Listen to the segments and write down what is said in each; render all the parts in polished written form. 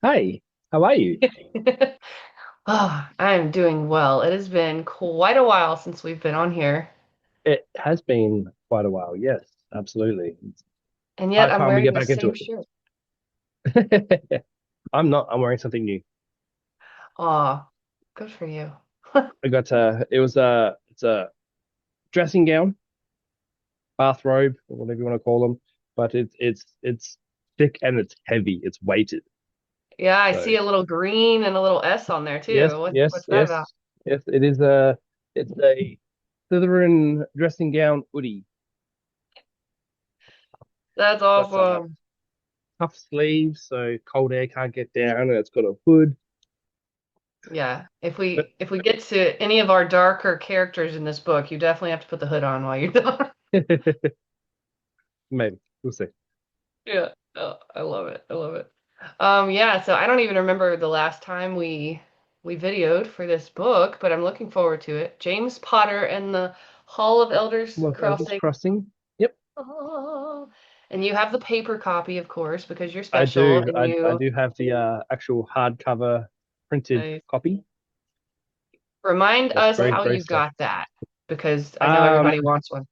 Hey, how are you? Oh, I'm doing well. It has been quite a while since we've been on here, It has been quite a while. Yes, absolutely. It's and yet high I'm time we wearing get the back into same shirt. it. I'm not. I'm wearing something new. Aw, good for you. I got it's a dressing gown, bathrobe, or whatever you want to call them, but it's thick and it's heavy. It's weighted. Yeah, I So see a little green and a little S on there yes, too. yes, What's that about? yes, yes. It's a Slytherin dressing gown hoodie. That's Got awesome. puff sleeves, so cold air can't get down, and it's got a hood. Yeah, if But we if we get to any of our darker characters in this book, you definitely have to put the hood on while you're done. maybe we'll see. Yeah. Oh, I love it. I love it. Yeah, so I don't even remember the last time we videoed for this book, but I'm looking forward to it. James Potter and the Hall of Elders Love Elders Crossing. Crossing. Yep, Oh, and you have the paper copy, of course, because you're I special do. and I you do have the actual hardcover printed uh, copy. remind That's us very, how very you special. got that because I know Um, everybody wants one.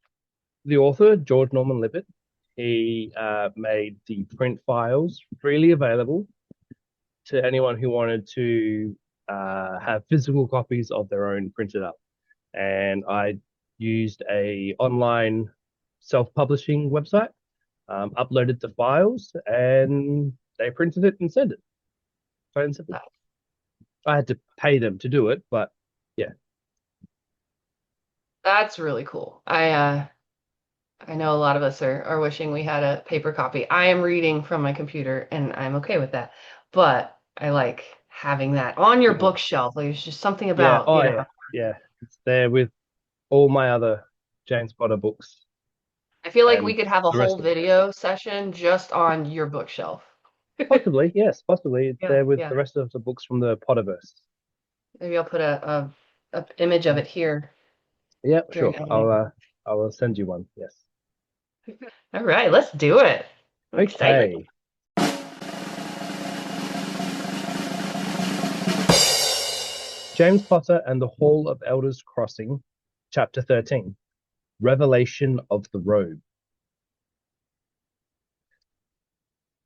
the author, George Norman Lippert, he made the print files freely available to anyone who wanted to have physical copies of their own printed up. And I used a online self-publishing website, uploaded the files, and they printed it and sent it. Plain and simple. That- I had to pay them to do it, but yeah, That's really cool. I know a lot of us are wishing we had a paper copy. I am reading from my computer and I'm okay with that. But I like having that on your bookshelf. Like, there's just something yeah, about, oh yeah, yeah. It's there with all my other James Potter books I feel like we and could have a the whole rest of it. video session just on your bookshelf. Possibly, yes, possibly. It's Yeah, there with yeah. the rest of the books from the Potterverse. Maybe I'll put a image of it here Yeah, during sure. editing. I will send you one. Yes. All right, let's do it. I'm excited. Okay. James Potter and the Hall of Elders Crossing, Chapter 13, Revelation of the Robe.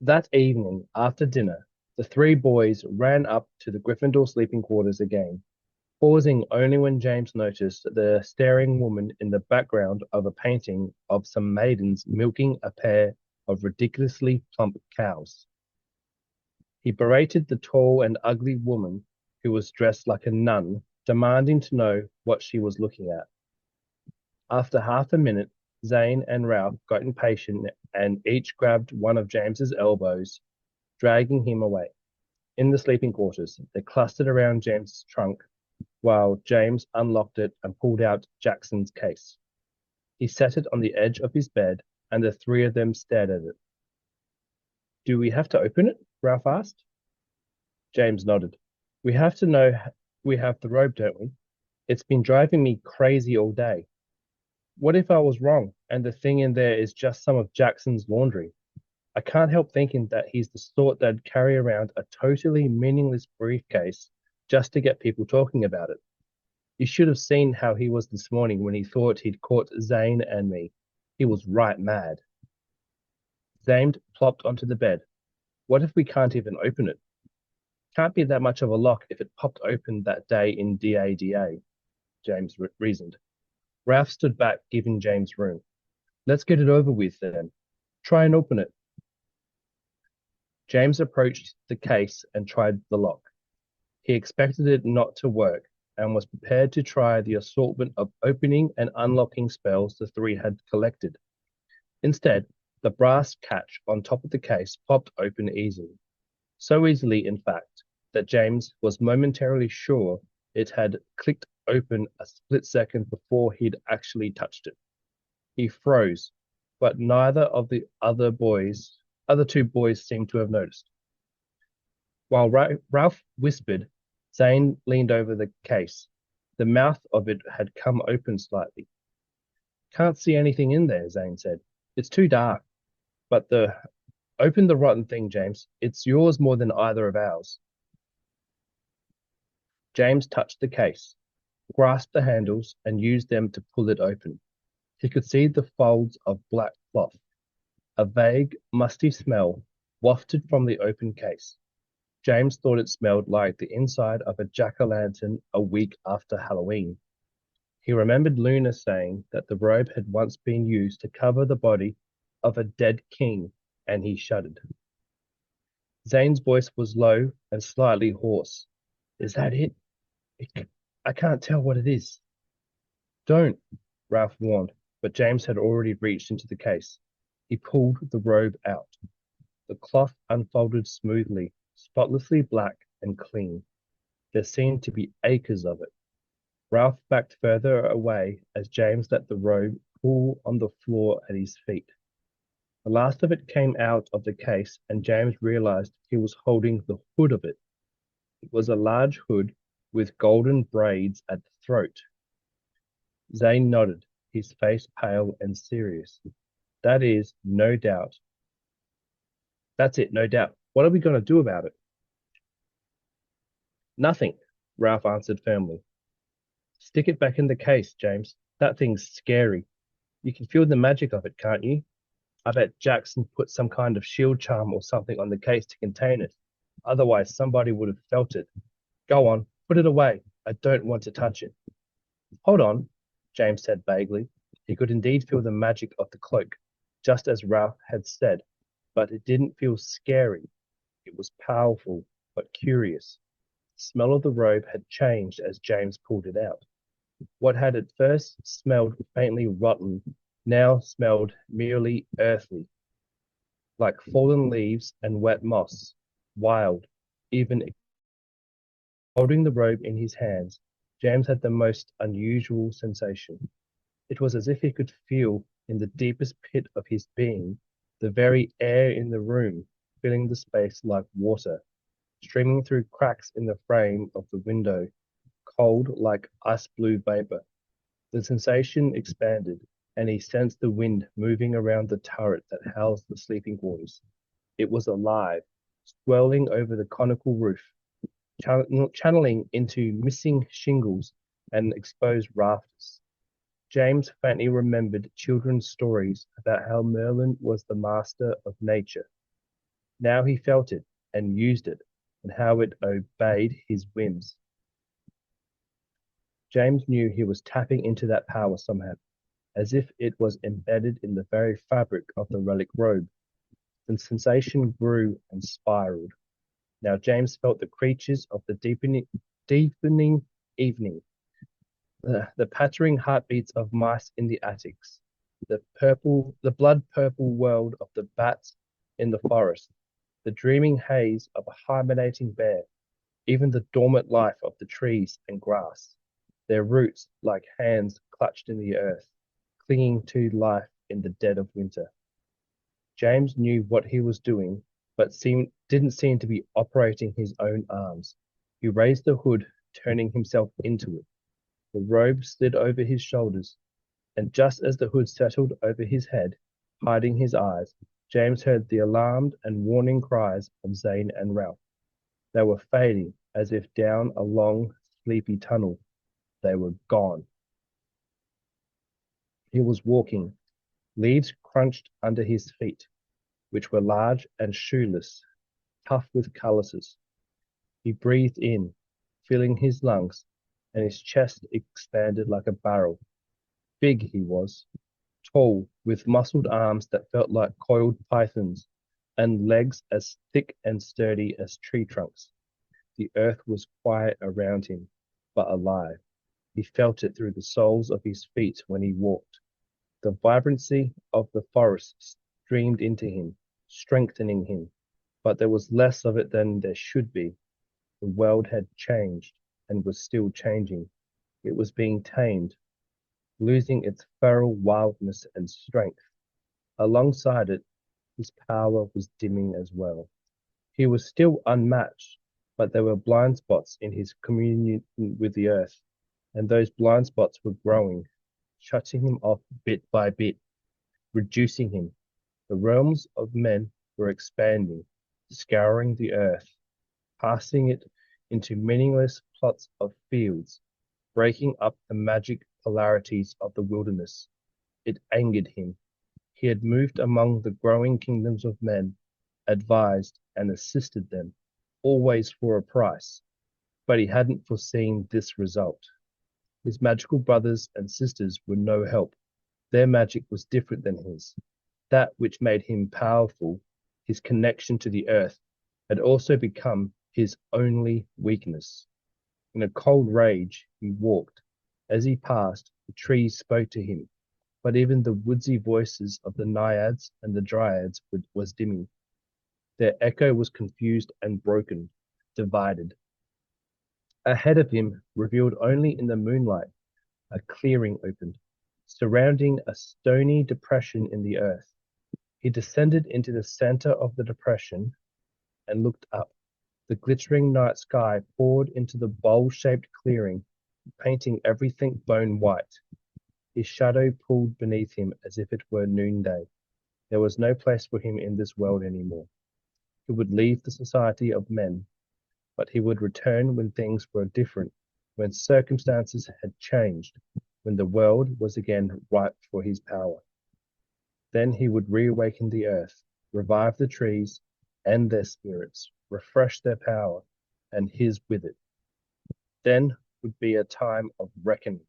That evening, after dinner, the three boys ran up to the Gryffindor sleeping quarters again, pausing only when James noticed the staring woman in the background of a painting of some maidens milking a pair of ridiculously plump cows. He berated the tall and ugly woman who was dressed like a nun, demanding to know what she was looking at. After half a minute, Zane and Ralph got impatient and each grabbed one of James's elbows, dragging him away. In the sleeping quarters, they clustered around James's trunk while James unlocked it and pulled out Jackson's case. He set it on the edge of his bed, and the three of them stared at it. Do we have to open it? Ralph asked. James nodded. We have to know we have the robe, don't we? It's been driving me crazy all day. What if I was wrong and the thing in there is just some of Jackson's laundry? I can't help thinking that he's the sort that'd carry around a totally meaningless briefcase just to get people talking about it. You should have seen how he was this morning when he thought he'd caught Zane and me. He was right mad. Zane plopped onto the bed. What if we can't even open it? Can't be that much of a lock if it popped open that day in DADA, James reasoned. Ralph stood back, giving James room. Let's get it over with then. Try and open it. James approached the case and tried the lock. He expected it not to work and was prepared to try the assortment of opening and unlocking spells the three had collected. Instead, the brass catch on top of the case popped open easily. So easily, in fact, that James was momentarily sure it had clicked open a split second before he'd actually touched it. He froze, but neither of the other two boys seemed to have noticed. While Ralph whispered, Zane leaned over the case. The mouth of it had come open slightly. Can't see anything in there, Zane said. It's too dark. But open the rotten thing, James. It's yours more than either of ours. James touched the case, grasped the handles, and used them to pull it open. He could see the folds of black cloth. A vague, musty smell wafted from the open case. James thought it smelled like the inside of a jack-o'-lantern a week after Halloween. He remembered Luna saying that the robe had once been used to cover the body of a dead king, and he shuddered. Zane's voice was low and slightly hoarse. Is that it? I can't tell what it is. Don't, Ralph warned, but James had already reached into the case. He pulled the robe out. The cloth unfolded smoothly, spotlessly black and clean. There seemed to be acres of it. Ralph backed further away as James let the robe fall on the floor at his feet. The last of it came out of the case, and James realized he was holding the hood of it. It was a large hood with golden braids at the throat. Zane nodded, his face pale and serious. That is, no doubt. That's it, no doubt. What are we going to do about it? Nothing, Ralph answered firmly. Stick it back in the case, James. That thing's scary. You can feel the magic of it, can't you? I bet Jackson put some kind of shield charm or something on the case to contain it. Otherwise, somebody would have felt it. Go on, put it away. I don't want to touch it. Hold on, James said vaguely. He could indeed feel the magic of the cloak, just as Ralph had said, but it didn't feel scary. It was powerful, but curious. The smell of the robe had changed as James pulled it out. What had at first smelled faintly rotten now smelled merely earthly, like fallen leaves and wet moss, wild, even. Holding the robe in his hands, James had the most unusual sensation. It was as if he could feel in the deepest pit of his being the very air in the room, filling the space like water, streaming through cracks in the frame of the window, cold like ice blue vapor. The sensation expanded, and he sensed the wind moving around the turret that housed the sleeping quarters. It was alive, swirling over the conical roof, channeling into missing shingles and exposed rafters. James faintly remembered children's stories about how Merlin was the master of nature. Now he felt it and used it, and how it obeyed his whims. James knew he was tapping into that power somehow, as if it was embedded in the very fabric of the relic robe. The sensation grew and spiraled. Now James felt the creatures of the deepening evening, the pattering heartbeats of mice in the attics, the blood-purple world of the bats in the forest, the dreaming haze of a hibernating bear, even the dormant life of the trees and grass, their roots like hands clutched in the earth, clinging to life in the dead of winter. James knew what he was doing, but didn't seem to be operating his own arms. He raised the hood, turning himself into it. The robe slid over his shoulders, and just as the hood settled over his head, hiding his eyes, James heard the alarmed and warning cries of Zane and Ralph. They were fading as if down a long, sleepy tunnel. They were gone. He was walking. Leaves crunched under his feet, which were large and shoeless, tough with calluses. He breathed in, filling his lungs, and his chest expanded like a barrel. Big he was, tall, with muscled arms that felt like coiled pythons, and legs as thick and sturdy as tree trunks. The earth was quiet around him, but alive. He felt it through the soles of his feet when he walked. The vibrancy of the forest streamed into him, strengthening him, but there was less of it than there should be. The world had changed and was still changing. It was being tamed, losing its feral wildness and strength. Alongside it, his power was dimming as well. He was still unmatched, but there were blind spots in his communion with the earth, and those blind spots were growing, shutting him off bit by bit, reducing him. The realms of men were expanding, scouring the earth, passing it into meaningless plots of fields, breaking up the magic polarities of the wilderness. It angered him. He had moved among the growing kingdoms of men, advised and assisted them, always for a price, but he hadn't foreseen this result. His magical brothers and sisters were no help. Their magic was different than his. That which made him powerful, his connection to the earth, had also become his only weakness. In a cold rage, he walked. As he passed, the trees spoke to him, but even the woodsy voices of the naiads and the dryads was dimming. Their echo was confused and broken, divided. Ahead of him, revealed only in the moonlight, a clearing opened, surrounding a stony depression in the earth. He descended into the center of the depression and looked up. The glittering night sky poured into the bowl-shaped clearing, painting everything bone white. His shadow pulled beneath him as if it were noonday. There was no place for him in this world anymore. He would leave the society of men, but he would return when things were different, when circumstances had changed, when the world was again ripe for his power. Then he would reawaken the earth, revive the trees and their spirits, refresh their power, and his with it. Then would be a time of reckoning.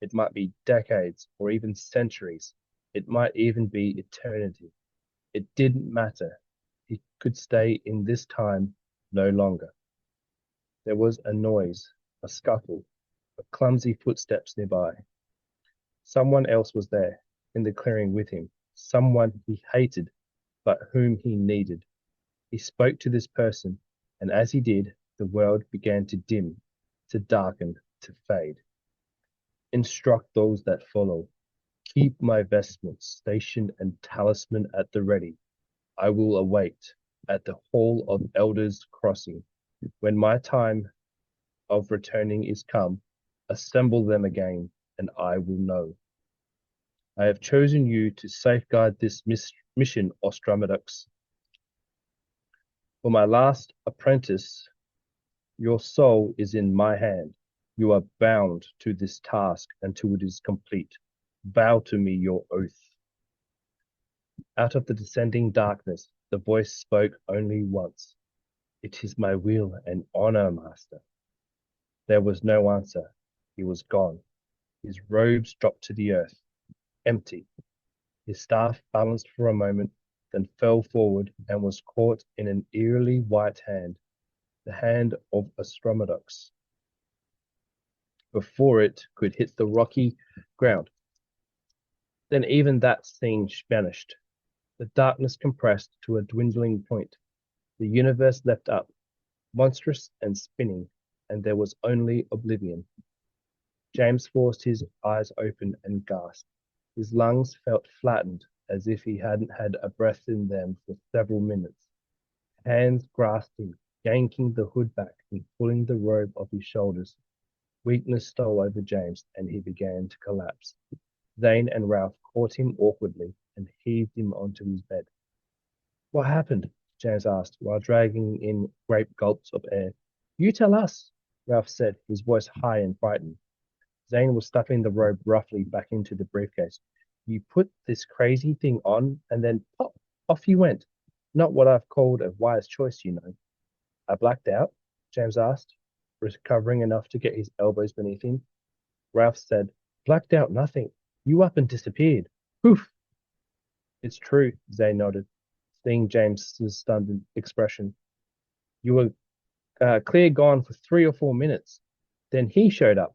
It might be decades or even centuries. It might even be eternity. It didn't matter. He could stay in this time no longer. There was a noise, a scuffle, a clumsy footsteps nearby. Someone else was there, in the clearing with him, someone he hated, but whom he needed. He spoke to this person, and as he did, the world began to dim, to darken, to fade. Instruct those that follow. Keep my vestments, station, and talisman at the ready. I will await at the Hall of Elders Crossing. When my time of returning is come, assemble them again, and I will know. I have chosen you to safeguard this mission, Ostramodux. For my last apprentice, your soul is in my hand. You are bound to this task until it is complete. Vow to me your oath. Out of the descending darkness, the voice spoke only once. It is my will and honor, master. There was no answer. He was gone. His robes dropped to the earth, empty. His staff balanced for a moment, then fell forward and was caught in an eerily white hand, the hand of Ostramodux, before it could hit the rocky ground. Then even that scene vanished. The darkness compressed to a dwindling point. The universe leapt up, monstrous and spinning, and there was only oblivion. James forced his eyes open and gasped. His lungs felt flattened, as if he hadn't had a breath in them for several minutes. Hands grasped him, yanking the hood back and pulling the robe off his shoulders. Weakness stole over James, and he began to collapse. Zane and Ralph caught him awkwardly and heaved him onto his bed. What happened? James asked, while dragging in great gulps of air. You tell us, Ralph said, his voice high and frightened. Zane was stuffing the robe roughly back into the briefcase. You put this crazy thing on, and then pop, off you went. Not what I've called a wise choice, you know. I blacked out? James asked, recovering enough to get his elbows beneath him. Ralph said, Blacked out nothing. You up and disappeared. Poof! It's true, Zane nodded, seeing James's stunned expression. You were clear gone for 3 or 4 minutes. Then he showed up.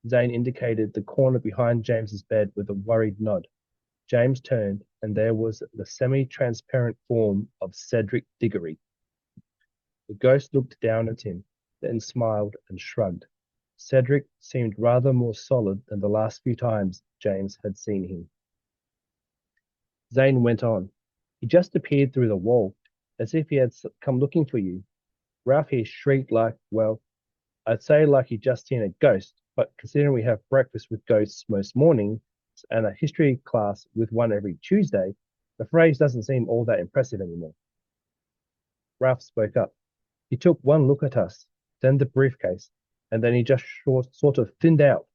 Zane indicated the corner behind James's bed with a worried nod. James turned, and there was the semi-transparent form of Cedric Diggory. The ghost looked down at him, then smiled and shrugged. Cedric seemed rather more solid than the last few times James had seen him. Zane went on. He just appeared through the wall, as if he had come looking for you. Ralph here shrieked like, well, I'd say like he'd just seen a ghost, but considering we have breakfast with ghosts most mornings and a history class with one every Tuesday, The phrase doesn't seem all that impressive anymore. Ralph spoke up. He took one look at us, then the briefcase, and then he just sort of thinned out.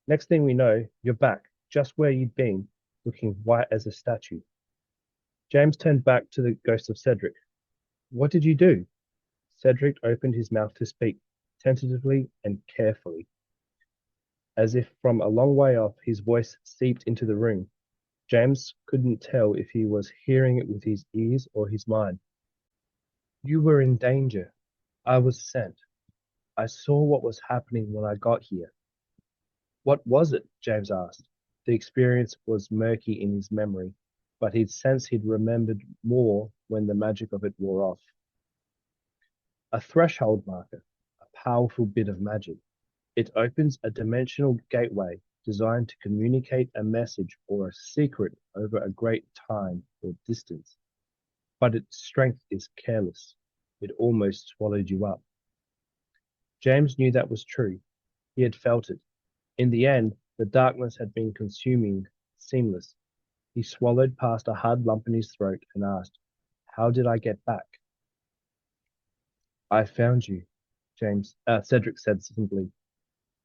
Next thing we know, you're back, just where you'd been, looking white as a statue. James turned back to the ghost of Cedric. What did you do? Cedric opened his mouth to speak, tentatively and carefully. As if from a long way off, his voice seeped into the room. James couldn't tell if he was hearing it with his ears or his mind. You were in danger. I was sent. I saw what was happening when I got here. What was it? James asked. The experience was murky in his memory, but he'd sensed he'd remembered more when the magic of it wore off. A threshold marker, a powerful bit of magic. It opens a dimensional gateway designed to communicate a message or a secret over a great time or distance. But its strength is careless. It almost swallowed you up. James knew that was true. He had felt it. In the end, the darkness had been consuming, seamless. He swallowed past a hard lump in his throat and asked, How did I get back? I found you, Cedric said simply.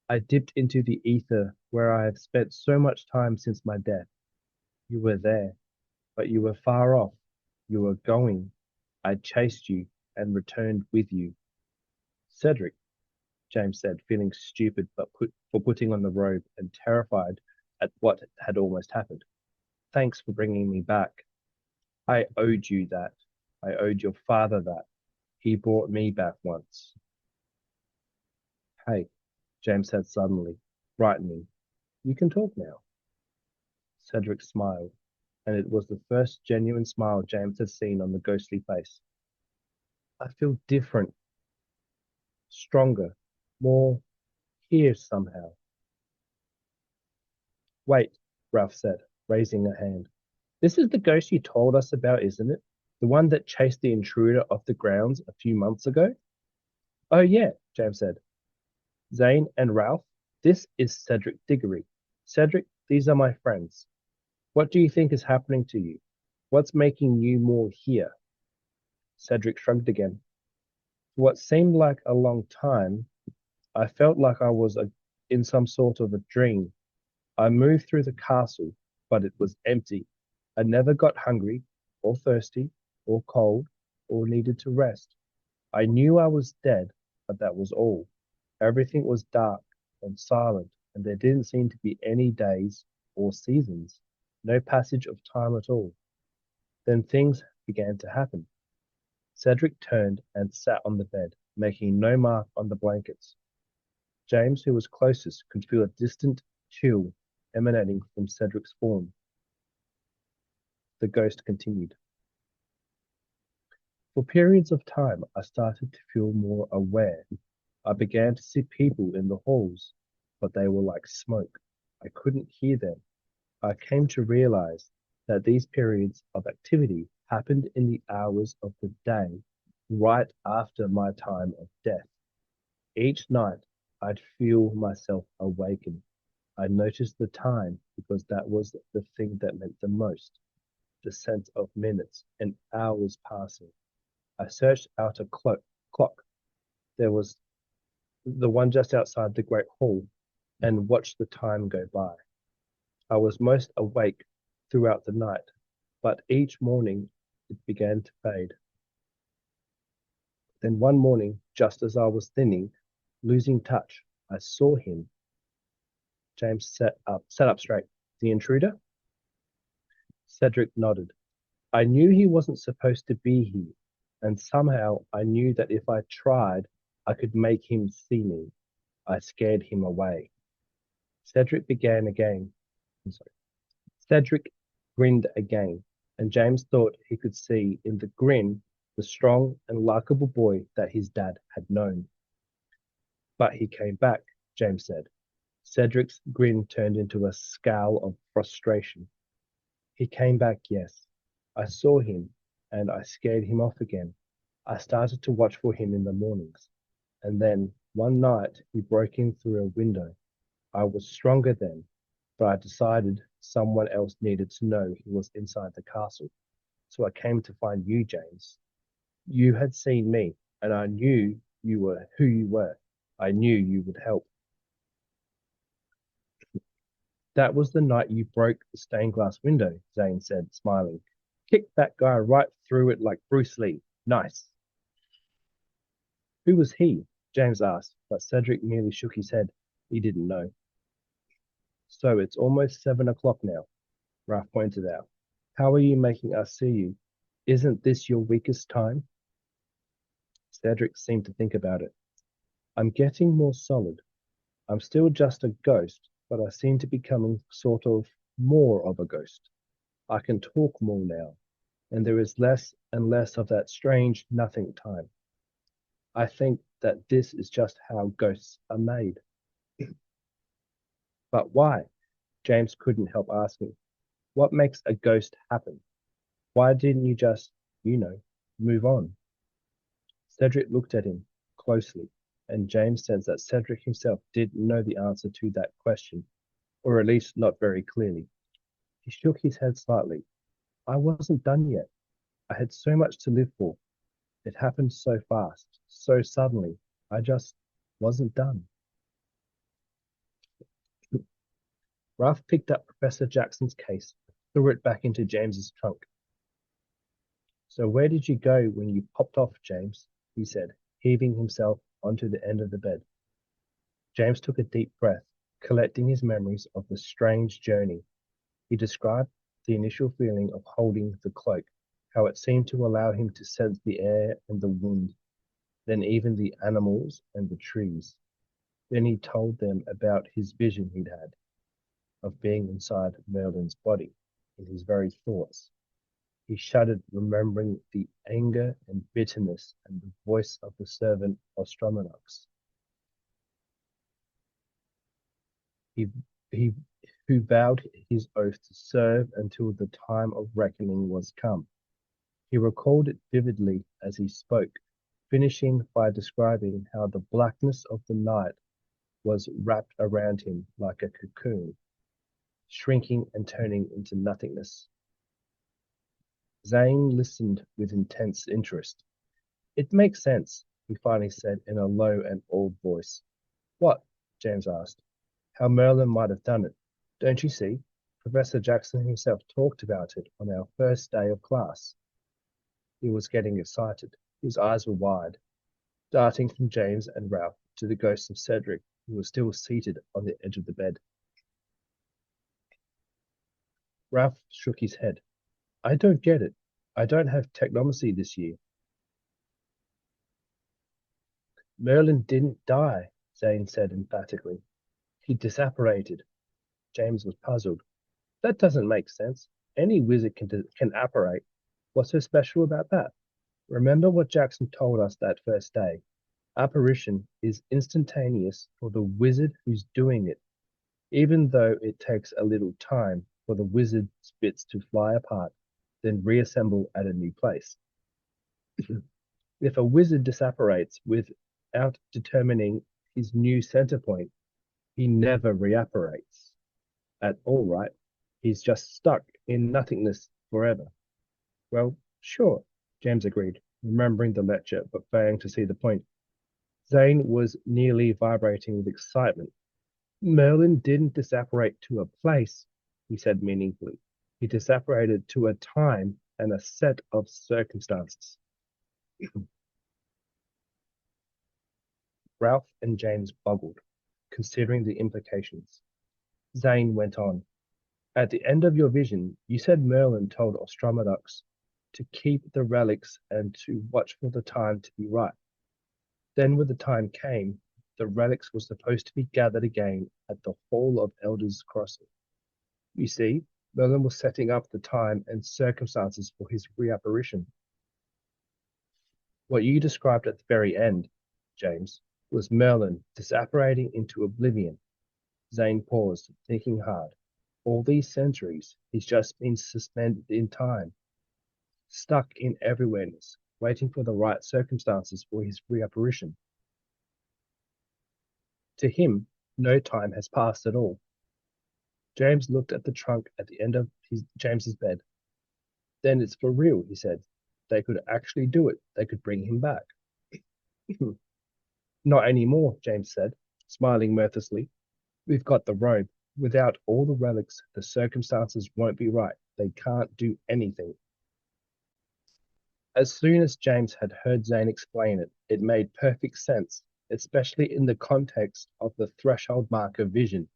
I dipped into the ether where I have spent so much time since my death. You were there, but you were far off. You were going. I chased you and returned with you. Cedric, James said, feeling stupid for putting on the robe and terrified at what had almost happened. Thanks for bringing me back. I owed you that. I owed your father that. He brought me back once. Hey, James said suddenly, brightening. You can talk now. Cedric smiled, and it was the first genuine smile James had seen on the ghostly face. I feel different, stronger, more here somehow. Wait, Ralph said, raising a hand. This is the ghost you told us about, isn't it? The one that chased the intruder off the grounds a few months ago? Oh, yeah, James said. Zane and Ralph, this is Cedric Diggory. Cedric, these are my friends. What do you think is happening to you? What's making you more here? Cedric shrugged again. For what seemed like a long time, I felt like I was in some sort of a dream. I moved through the castle, but it was empty. I never got hungry, or thirsty, or cold, or needed to rest. I knew I was dead, but that was all. Everything was dark and silent, and there didn't seem to be any days or seasons, no passage of time at all. Then things began to happen. Cedric turned and sat on the bed, making no mark on the blankets. James, who was closest, could feel a distant chill emanating from Cedric's form. The ghost continued. For periods of time, I started to feel more aware. I began to see people in the halls, but they were like smoke. I couldn't hear them. I came to realize that these periods of activity happened in the hours of the day, right after my time of death. Each night, I'd feel myself awaken. I noticed the time because that was the thing that meant the most, the sense of minutes and hours passing. I searched out a clock. There was the one just outside the Great Hall, and watched the time go by. I was most awake throughout the night, but each morning it began to fade. Then one morning, just as I was thinning, losing touch, I saw him. James sat up straight. The intruder? Cedric nodded. I knew he wasn't supposed to be here, and somehow I knew that if I tried, I could make him see me. I scared him away. Cedric began again. I'm sorry. Cedric grinned again, and James thought he could see in the grin the strong and likable boy that his dad had known. But he came back, James said. Cedric's grin turned into a scowl of frustration. He came back, yes. I saw him, and I scared him off again. I started to watch for him in the mornings. And then, one night, he broke in through a window. I was stronger then, but I decided Someone else needed to know he was inside the castle. So I came to find you, James. You had seen me, and I knew you were who you were. I knew you would help. That was the night you broke the stained glass window, Zane said, smiling. Kicked that guy right through it like Bruce Lee. Nice. Who was he? James asked, but Cedric merely shook his head. He didn't know. So it's almost 7 o'clock now, Ralph pointed out. How are you making us see you? Isn't this your weakest time? Cedric seemed to think about it. I'm getting more solid. I'm still just a ghost, but I seem to be becoming sort of more of a ghost. I can talk more now, and there is less and less of that strange nothing time. I think that this is just how ghosts are made. But why? James couldn't help asking. What makes a ghost happen? Why didn't you just, move on? Cedric looked at him closely, and James sensed that Cedric himself didn't know the answer to that question, or at least not very clearly. He shook his head slightly. I wasn't done yet. I had so much to live for. It happened so fast, so suddenly. I just wasn't done. Ralph picked up Professor Jackson's case, threw it back into James's trunk. So where did you go when you popped off, James? He said, heaving himself onto the end of the bed. James took a deep breath, collecting his memories of the strange journey. He described the initial feeling of holding the cloak, how it seemed to allow him to sense the air and the wind, then even the animals and the trees. Then he told them about his vision he'd had of being inside Merlin's body, in his very thoughts. He shuddered, remembering the anger and bitterness and the voice of the servant Ostromonux. He, he who vowed his oath to serve until the time of reckoning was come. He recalled it vividly as he spoke, finishing by describing how the blackness of the night was wrapped around him like a cocoon, shrinking and turning into nothingness. Zane listened with intense interest. It makes sense, he finally said in a low and awed voice. What? James asked. How Merlin might have done it. Don't you see? Professor Jackson himself talked about it on our first day of class. He was getting excited. His eyes were wide, darting from James and Ralph to the ghost of Cedric, who was still seated on the edge of the bed. Ralph shook his head. I don't get it. I don't have technomancy this year. Merlin didn't die, Zane said emphatically. He disapparated. James was puzzled. That doesn't make sense. Any wizard can apparate. What's so special about that? Remember what Jackson told us that first day. Apparition is instantaneous for the wizard who's doing it, even though it takes a little time for the wizard's bits to fly apart, then reassemble at a new place. If a wizard disapparates without determining his new center point, he never reapparates at all, right? He's just stuck in nothingness forever. Well, sure, James agreed, remembering the lecture but failing to see the point. Zane was nearly vibrating with excitement. Merlin didn't disapparate to a place, he said meaningfully. He disapparated to a time and a set of circumstances. Ralph and James boggled, considering the implications. Zane went on. At the end of your vision, you said Merlin told Ostromonux to keep the relics and to watch for the time to be right. Then when the time came, the relics were supposed to be gathered again at the Hall of Elders Crossing. You see, Merlin was setting up the time and circumstances for his reapparition. What you described at the very end, James, was Merlin disapparating into oblivion. Zane paused, thinking hard. All these centuries, he's just been suspended in time, stuck in everywhereness, waiting for the right circumstances for his reapparition. To him, no time has passed at all. James looked at the trunk at the end of James's bed. Then it's for real, he said. They could actually do it. They could bring him back. Not anymore, James said, smiling mirthlessly. We've got the robe. Without all the relics, the circumstances won't be right. They can't do anything. As soon as James had heard Zane explain it, it made perfect sense, especially in the context of the threshold marker vision.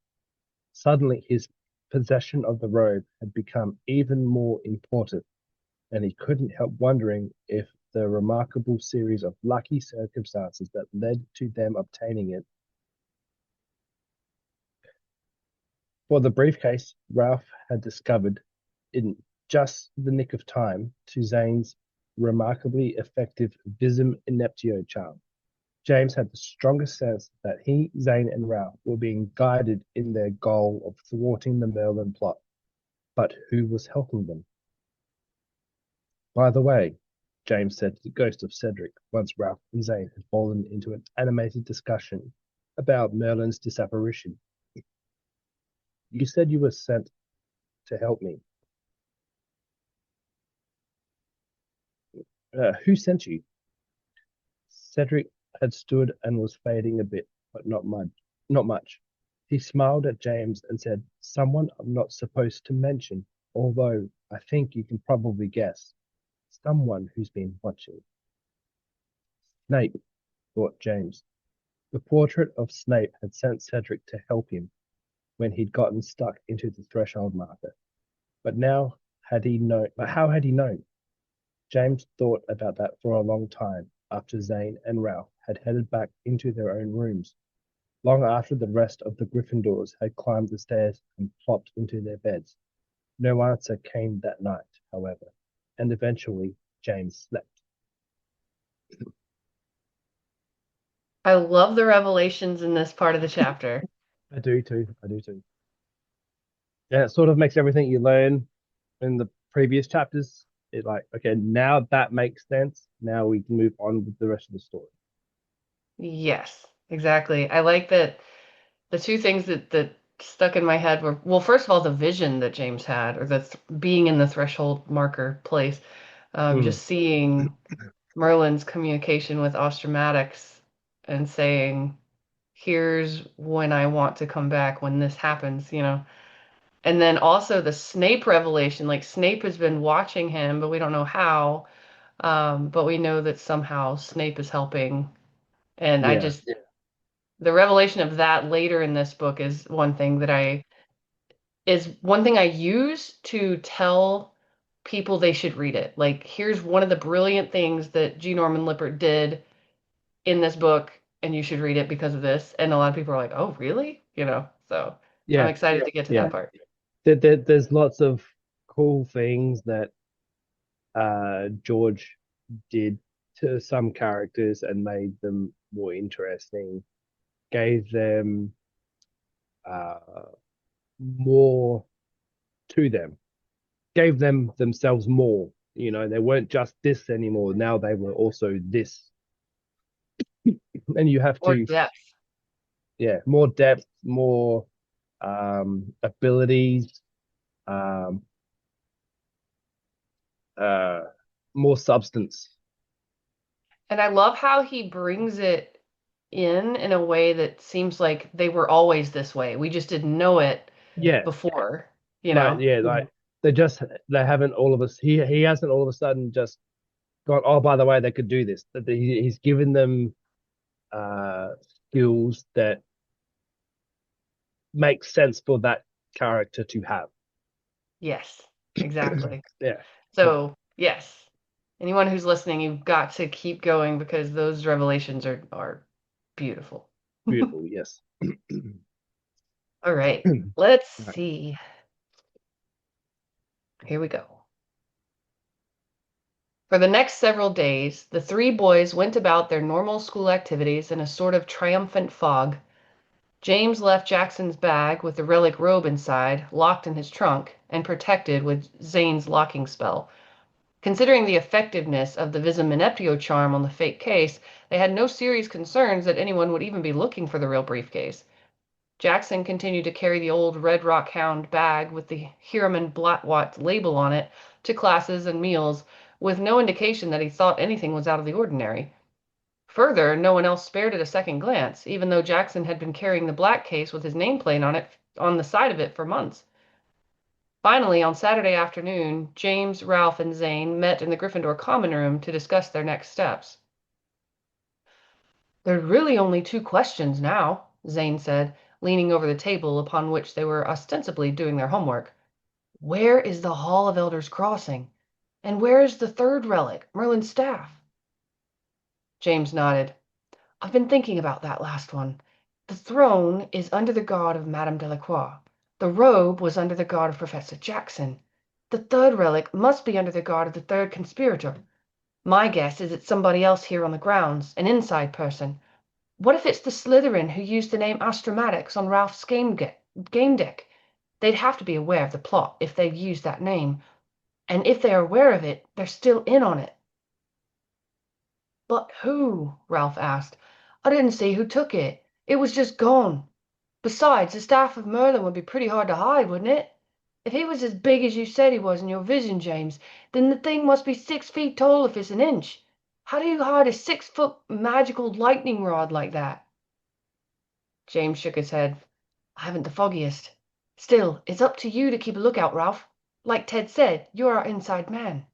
Suddenly, his possession of the robe had become even more important, and he couldn't help wondering if the remarkable series of lucky circumstances that led to them obtaining it. For the briefcase, Ralph had discovered, in just the nick of time, to Zane's remarkably effective Visum Ineptio charm. James had the strongest sense that he, Zane, and Ralph were being guided in their goal of thwarting the Merlin plot. But who was helping them? By the way, James said to the ghost of Cedric, once Ralph and Zane had fallen into an animated discussion about Merlin's disapparition. You said you were sent to help me. Who sent you? Cedric had stood and was fading a bit, but not much. Not much. He smiled at James and said, Someone I'm not supposed to mention, although I think you can probably guess. Someone who's been watching. Snape, thought James. The portrait of Snape had sent Cedric to help him when he'd gotten stuck into the threshold marker. But now had he known but how had he known? James thought about that for a long time after Zane and Ralph had headed back into their own rooms, long after the rest of the Gryffindors had climbed the stairs and plopped into their beds. No answer came that night, however, and eventually James slept. I love the revelations in this part of the chapter. I do too. I do too. Yeah, it sort of makes everything you learn in the previous chapters. It like, okay, now that makes sense. Now we can move on with the rest of the story. Yes, exactly. I like that the two things that stuck in my head were, well, first of all, the vision that James had, or the being in the threshold marker place, Mm, just seeing Merlin's communication with Ostromatics and saying, "Here's when I want to come back when this happens," you know. And then also the Snape revelation, like Snape has been watching him, but we don't know how. But we know that somehow Snape is helping. And I yeah, just, the revelation of that later in this book is one thing I use to tell people they should read it. Like, here's one of the brilliant things that G. Norman Lippert did in this book, and you should read it because of this. And a lot of people are like, oh, really? You know, so I'm yeah, excited to get to yeah. that part. There's lots of cool things that George did to some characters and made them more interesting, gave them uh, more to them, gave them themselves more. You know, they weren't just this anymore. Now they were also this. And you have Or to, depth. yeah, more depth, more abilities, um, uh, more substance. And I love how he brings it in a way that seems like they were always this way. We just didn't know it Yeah, before, you like know? yeah, like they haven't all of us. He hasn't all of a sudden just gone. Oh, by the way, they could do this. That he's given them uh skills that make sense for that character to have. Yes, exactly. Yeah, yeah, So, yes, anyone who's listening, you've got to keep going because those revelations are beautiful. beautiful. Yes. All right, let's Right. see. Here we go. For the next several days, the three boys went about their normal school activities in a sort of triumphant fog. James left Jackson's bag with the relic robe inside, locked in his trunk, and protected with Zane's locking spell. Considering the effectiveness of the Visum Ineptio charm on the fake case, they had no serious concerns that anyone would even be looking for the real briefcase. Jackson continued to carry the old Red Rock Hound bag with the Hiraman Blattwat label on it to classes and meals, with no indication that he thought anything was out of the ordinary. Further, no one else spared it a second glance, even though Jackson had been carrying the black case with his nameplate on it on the side of it for months. Finally, on Saturday afternoon, James, Ralph, and Zane met in the Gryffindor common room to discuss their next steps. "There's really only two questions now," Zane said, leaning over the table upon which they were ostensibly doing their homework. "Where is the Hall of Elders Crossing? And where is the third relic, Merlin's staff?" James nodded. "I've been thinking about that last one. The throne is under the guard of Madame Delacroix. The robe was under the guard of Professor Jackson. The third relic must be under the guard of the third conspirator. My guess is it's somebody else here on the grounds, an inside person. What if it's the Slytherin who used the name Astromatix on Ralph's game deck? They'd have to be aware of the plot if they've used that name. And if they are aware of it, they're still in on it." "But who?" Ralph asked. "I didn't see who took it. It was just gone. Besides, the staff of Merlin would be pretty hard to hide, wouldn't it? If he was as big as you said he was in your vision, James, then the thing must be 6 feet tall if it's an inch. How do you hide a 6-foot magical lightning rod like that?" James shook his head. "I haven't the foggiest. Still, it's up to you to keep a lookout, Ralph. Like Ted said, you're our inside man."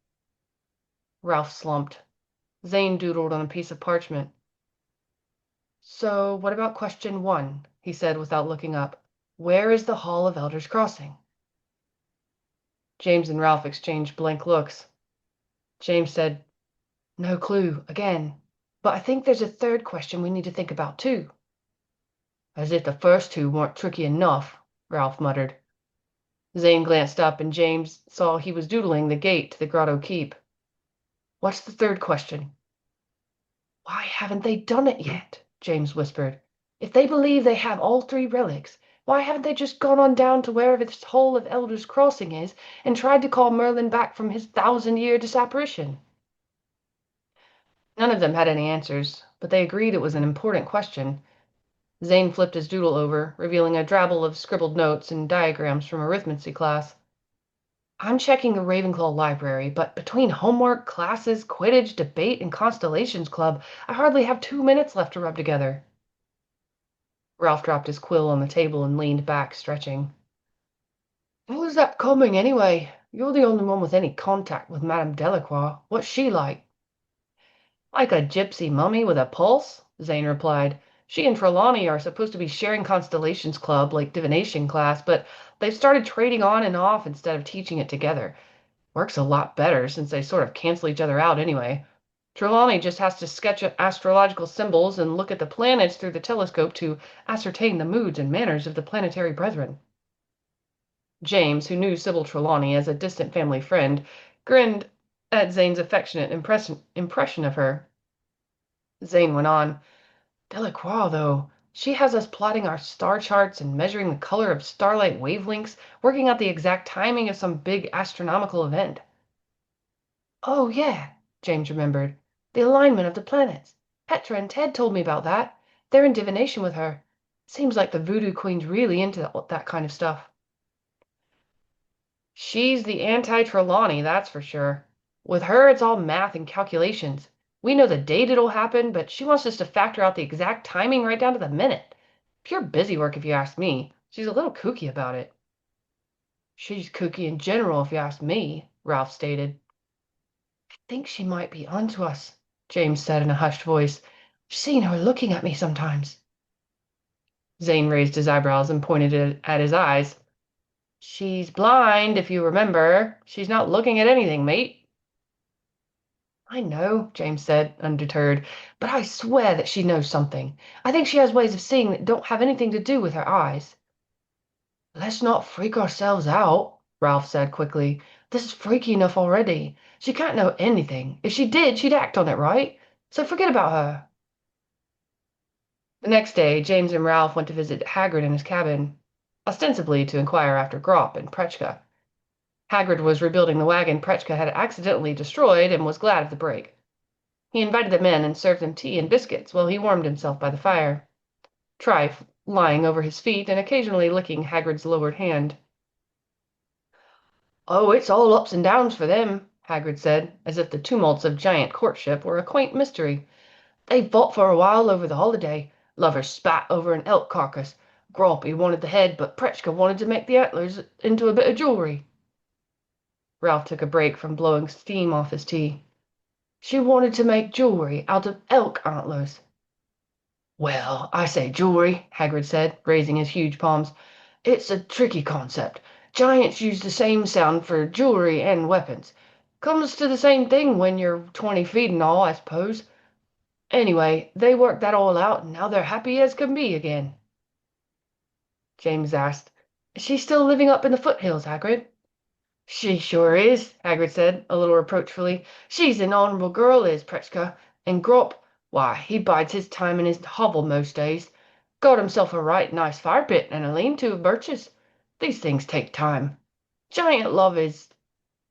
Ralph slumped. Zane doodled on a piece of parchment. "So what about question 1?" he said without looking up. "Where is the Hall of Elders Crossing?" James and Ralph exchanged blank looks. James said, "No clue, again. But I think there's a third question we need to think about, too." "As if the first two weren't tricky enough," Ralph muttered. Zane glanced up, and James saw he was doodling the gate to the grotto keep. "What's the third question?" "Why haven't they done it yet?" James whispered. "If they believe they have all 3 relics, why haven't they just gone on down to wherever this Hall of Elders Crossing is and tried to call Merlin back from his 1,000-year disapparition?" None of them had any answers, but they agreed it was an important question. Zane flipped his doodle over, revealing a drabble of scribbled notes and diagrams from arithmancy class. "I'm checking the Ravenclaw library, but between homework, classes, Quidditch, debate, and Constellations Club, I hardly have 2 minutes left to rub together." Ralph dropped his quill on the table and leaned back, stretching. "How is that coming, anyway? You're the only one with any contact with Madame Delacroix. What's she like?" "Like a gypsy mummy with a pulse," Zane replied. "She and Trelawney are supposed to be sharing Constellations Club, like divination class, but they've started trading on and off instead of teaching it together. Works a lot better, since they sort of cancel each other out anyway. Trelawney just has to sketch astrological symbols and look at the planets through the telescope to ascertain the moods and manners of the planetary brethren." James, who knew Sybil Trelawney as a distant family friend, grinned at Zane's affectionate impression of her. Zane went on. "Delacroix, though. She has us plotting our star charts and measuring the color of starlight wavelengths, working out the exact timing of some big astronomical event." "Oh, yeah," James remembered. "The alignment of the planets. Petra and Ted told me about that. They're in divination with her. Seems like the Voodoo Queen's really into that kind of stuff." "She's the anti-Trelawney, that's for sure. With her, it's all math and calculations. We know the date it'll happen, but she wants us to factor out the exact timing right down to the minute. Pure busywork, if you ask me. She's a little kooky about it." "She's kooky in general, if you ask me," Ralph stated. "I think she might be onto us," James said in a hushed voice. "I've seen her looking at me sometimes." Zane raised his eyebrows and pointed at his eyes. "She's blind, if you remember. She's not looking at anything, mate." "I know," James said, undeterred, "but I swear that she knows something. I think she has ways of seeing that don't have anything to do with her eyes." "Let's not freak ourselves out," Ralph said quickly. "This is freaky enough already. She can't know anything. If she did, she'd act on it, right? So forget about her." The next day, James and Ralph went to visit Hagrid in his cabin, ostensibly to inquire after Grop and Prechka. Hagrid was rebuilding the wagon Prechka had accidentally destroyed and was glad of the break. He invited them in and served them tea and biscuits while he warmed himself by the fire. lying over his feet and occasionally licking Hagrid's lowered hand. "Oh, it's all ups and downs for them," Hagrid said, as if the tumults of giant courtship were a quaint mystery. "They fought for a while over the holiday. Lovers spat over an elk carcass. Grawpy wanted the head, but Pretchka wanted to make the antlers into a bit of jewelry." Ralph took a break from blowing steam off his tea. "She wanted to make jewelry out of elk antlers." "Well, I say jewelry," Hagrid said, raising his huge palms. "It's a tricky concept. Giants use the same sound for jewelry and weapons. Comes to the same thing when you're 20 feet and all, I suppose. Anyway, they worked that all out, and now they're happy as can be again." James asked, "Is she still living up in the foothills, Hagrid?" "She sure is," Hagrid said, a little reproachfully. "She's an honourable girl, is Pretchka. And why, he bides his time in his hovel most days. Got himself a right nice fire pit and a lean-to of birches. These things take time. Giant love is,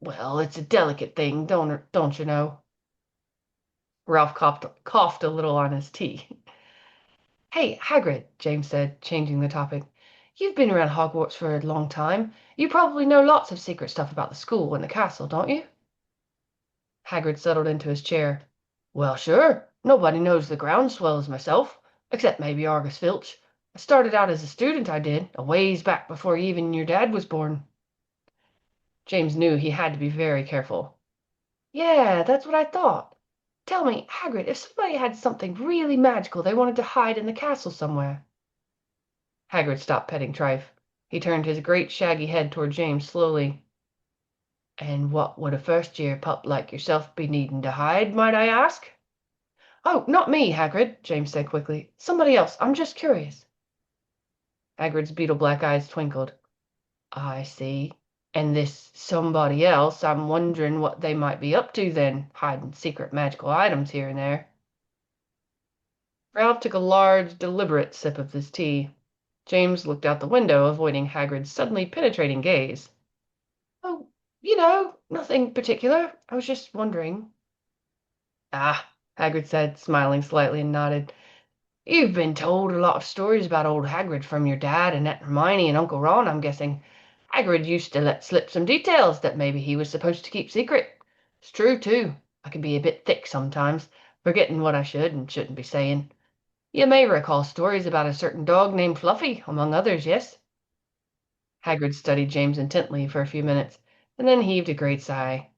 well, it's a delicate thing, don't you know?" Ralph coughed a little on his tea. "Hey, Hagrid," James said, changing the topic. "You've been around Hogwarts for a long time. You probably know lots of secret stuff about the school and the castle, don't you?" Hagrid settled into his chair. "Well, sure. Nobody knows the ground swell as myself, except maybe Argus Filch. I started out as a student, I did, a ways back before even your dad was born." James knew he had to be very careful. "Yeah, that's what I thought. Tell me, Hagrid, if somebody had something really magical they wanted to hide in the castle somewhere." Hagrid stopped petting Trife. He turned his great shaggy head toward James slowly. "And what would a first-year pup like yourself be needing to hide, might I ask?" "Oh, not me, Hagrid," James said quickly. "Somebody else. I'm just curious." Hagrid's beetle-black eyes twinkled. "I see. And this somebody else, I'm wondering what they might be up to then, hiding secret magical items here and there." Ralph took a large, deliberate sip of his tea. James looked out the window, avoiding Hagrid's suddenly penetrating gaze. "Oh, nothing particular. I was just wondering." "Ah," Hagrid said, smiling slightly, and nodded. "You've been told a lot of stories about old Hagrid from your dad and Aunt Hermione and Uncle Ron, I'm guessing. Hagrid used to let slip some details that maybe he was supposed to keep secret. It's true, too. I can be a bit thick sometimes, forgetting what I should and shouldn't be saying. You may recall stories about a certain dog named Fluffy, among others, yes?" Hagrid studied James intently for a few minutes, and then heaved a great sigh.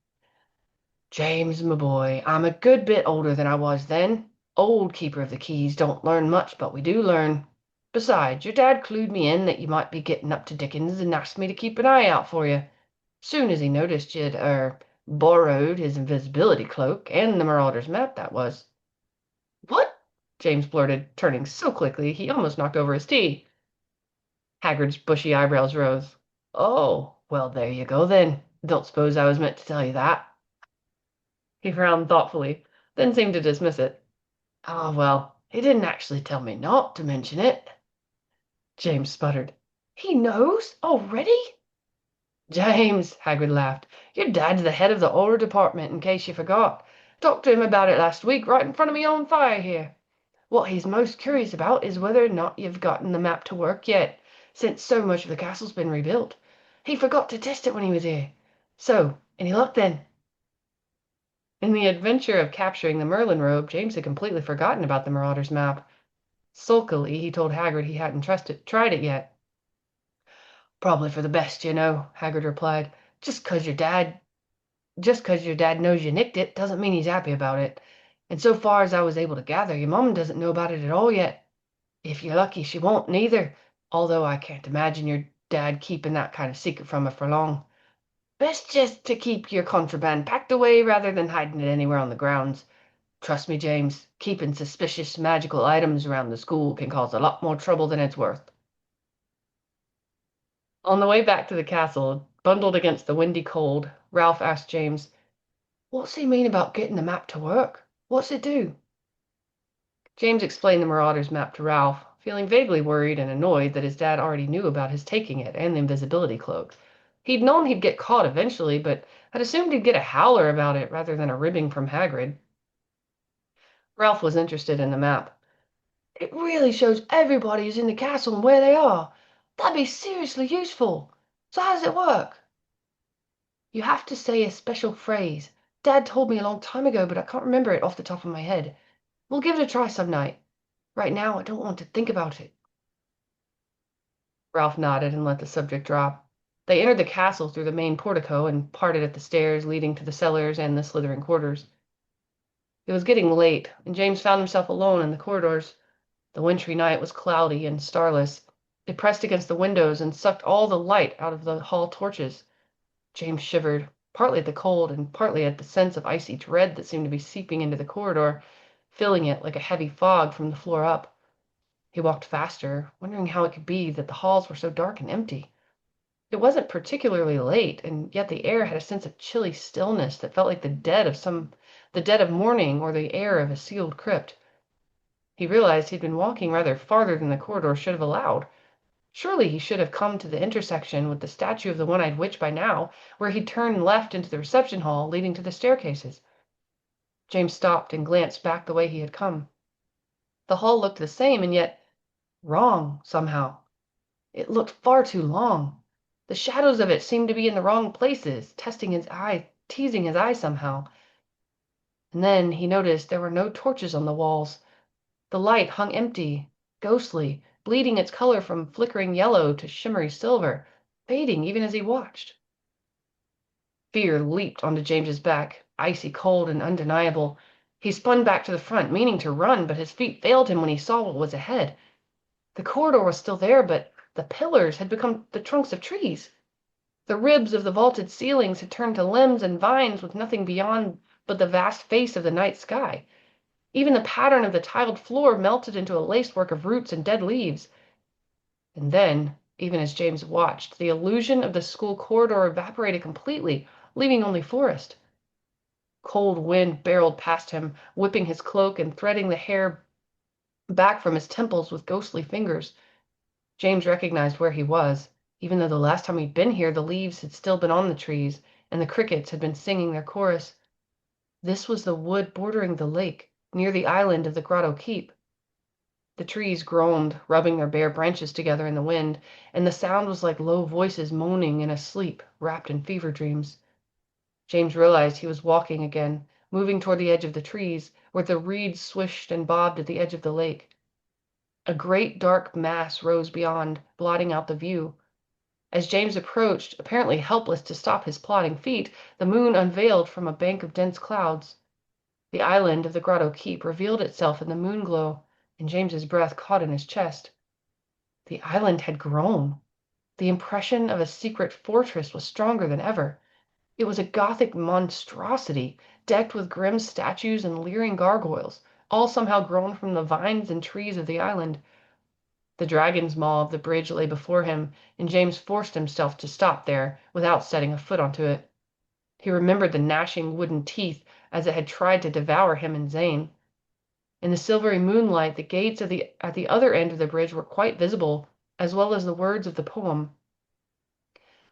"James, my boy, I'm a good bit older than I was then. Old Keeper of the Keys don't learn much, but we do learn. Besides, your dad clued me in that you might be getting up to Dickens and asked me to keep an eye out for you. Soon as he noticed borrowed his invisibility cloak and the Marauder's map, that was." "What?" James blurted, turning so quickly he almost knocked over his tea. Hagrid's bushy eyebrows rose. "Oh, well, there you go, then. Don't suppose I was meant to tell you that." He frowned thoughtfully, then seemed to dismiss it. "Ah, well, he didn't actually tell me not to mention it." James sputtered. "He knows? Already?" "James," Hagrid laughed, "your dad's the head of the Auror department, in case you forgot. Talked to him about it last week, right in front of me own fire here. What he's most curious about is whether or not you've gotten the map to work yet, since so much of the castle's been rebuilt. He forgot to test it when he was here. So, any luck then?" In the adventure of capturing the Merlin robe, James had completely forgotten about the Marauder's map. Sulkily, he told Hagrid he hadn't tried it yet. "Probably for the best, Hagrid replied. Just 'cause your dad knows you nicked it doesn't mean he's happy about it. And so far as I was able to gather, your mom doesn't know about it at all yet. If you're lucky, she won't neither, although I can't imagine your dad keeping that kind of secret from her for long. Best just to keep your contraband packed away rather than hiding it anywhere on the grounds. Trust me, James, keeping suspicious magical items around the school can cause a lot more trouble than it's worth." On the way back to the castle, bundled against the windy cold, Ralph asked James, "What's he mean about getting the map to work? What's it do?" James explained the Marauder's map to Ralph, feeling vaguely worried and annoyed that his dad already knew about his taking it and the invisibility cloak. He'd known he'd get caught eventually, but had assumed he'd get a howler about it rather than a ribbing from Hagrid. Ralph was interested in the map. It really shows everybody who's in the castle and where they are. That'd be seriously useful. So how does it work? You have to say a special phrase. Dad told me a long time ago, but I can't remember it off the top of my head. We'll give it a try some night. Right now, I don't want to think about it. Ralph nodded and let the subject drop. They entered the castle through the main portico and parted at the stairs leading to the cellars and the Slytherin quarters. It was getting late, and James found himself alone in the corridors. The wintry night was cloudy and starless. It pressed against the windows and sucked all the light out of the hall torches. James shivered, partly at the cold and partly at the sense of icy dread that seemed to be seeping into the corridor, filling it like a heavy fog from the floor up. He walked faster, wondering how it could be that the halls were so dark and empty. It wasn't particularly late, and yet the air had a sense of chilly stillness that felt like the dead of morning or the air of a sealed crypt. He realized he'd been walking rather farther than the corridor should have allowed. Surely he should have come to the intersection with the statue of the one-eyed witch by now, where he'd turned left into the reception hall leading to the staircases. James stopped and glanced back the way he had come. The hall looked the same, and yet wrong, somehow. It looked far too long. The shadows of it seemed to be in the wrong places, teasing his eye somehow. And then he noticed there were no torches on the walls. The light hung empty, ghostly, bleeding its color from flickering yellow to shimmery silver, fading even as he watched. Fear leaped onto James's back, icy cold and undeniable. He spun back to the front, meaning to run, but his feet failed him when he saw what was ahead. The corridor was still there, but the pillars had become the trunks of trees. The ribs of the vaulted ceilings had turned to limbs and vines with nothing beyond but the vast face of the night sky. Even the pattern of the tiled floor melted into a lacework of roots and dead leaves. And then, even as James watched, the illusion of the school corridor evaporated completely, leaving only forest. Cold wind barreled past him, whipping his cloak and threading the hair back from his temples with ghostly fingers. James recognized where he was, even though the last time he'd been here the leaves had still been on the trees and the crickets had been singing their chorus. This was the wood bordering the lake, near the island of the Grotto Keep. The trees groaned, rubbing their bare branches together in the wind, and the sound was like low voices moaning in a sleep wrapped in fever dreams. James realized he was walking again, moving toward the edge of the trees, where the reeds swished and bobbed at the edge of the lake. A great dark mass rose beyond, blotting out the view. As James approached, apparently helpless to stop his plodding feet, the moon unveiled from a bank of dense clouds. The island of the Grotto Keep revealed itself in the moonglow, and James's breath caught in his chest. The island had grown. The impression of a secret fortress was stronger than ever. It was a Gothic monstrosity, decked with grim statues and leering gargoyles, all somehow grown from the vines and trees of the island. The dragon's maw of the bridge lay before him, and James forced himself to stop there without setting a foot onto it. He remembered the gnashing wooden teeth as it had tried to devour him and Zane. In the silvery moonlight, the gates at the other end of the bridge were quite visible, as well as the words of the poem.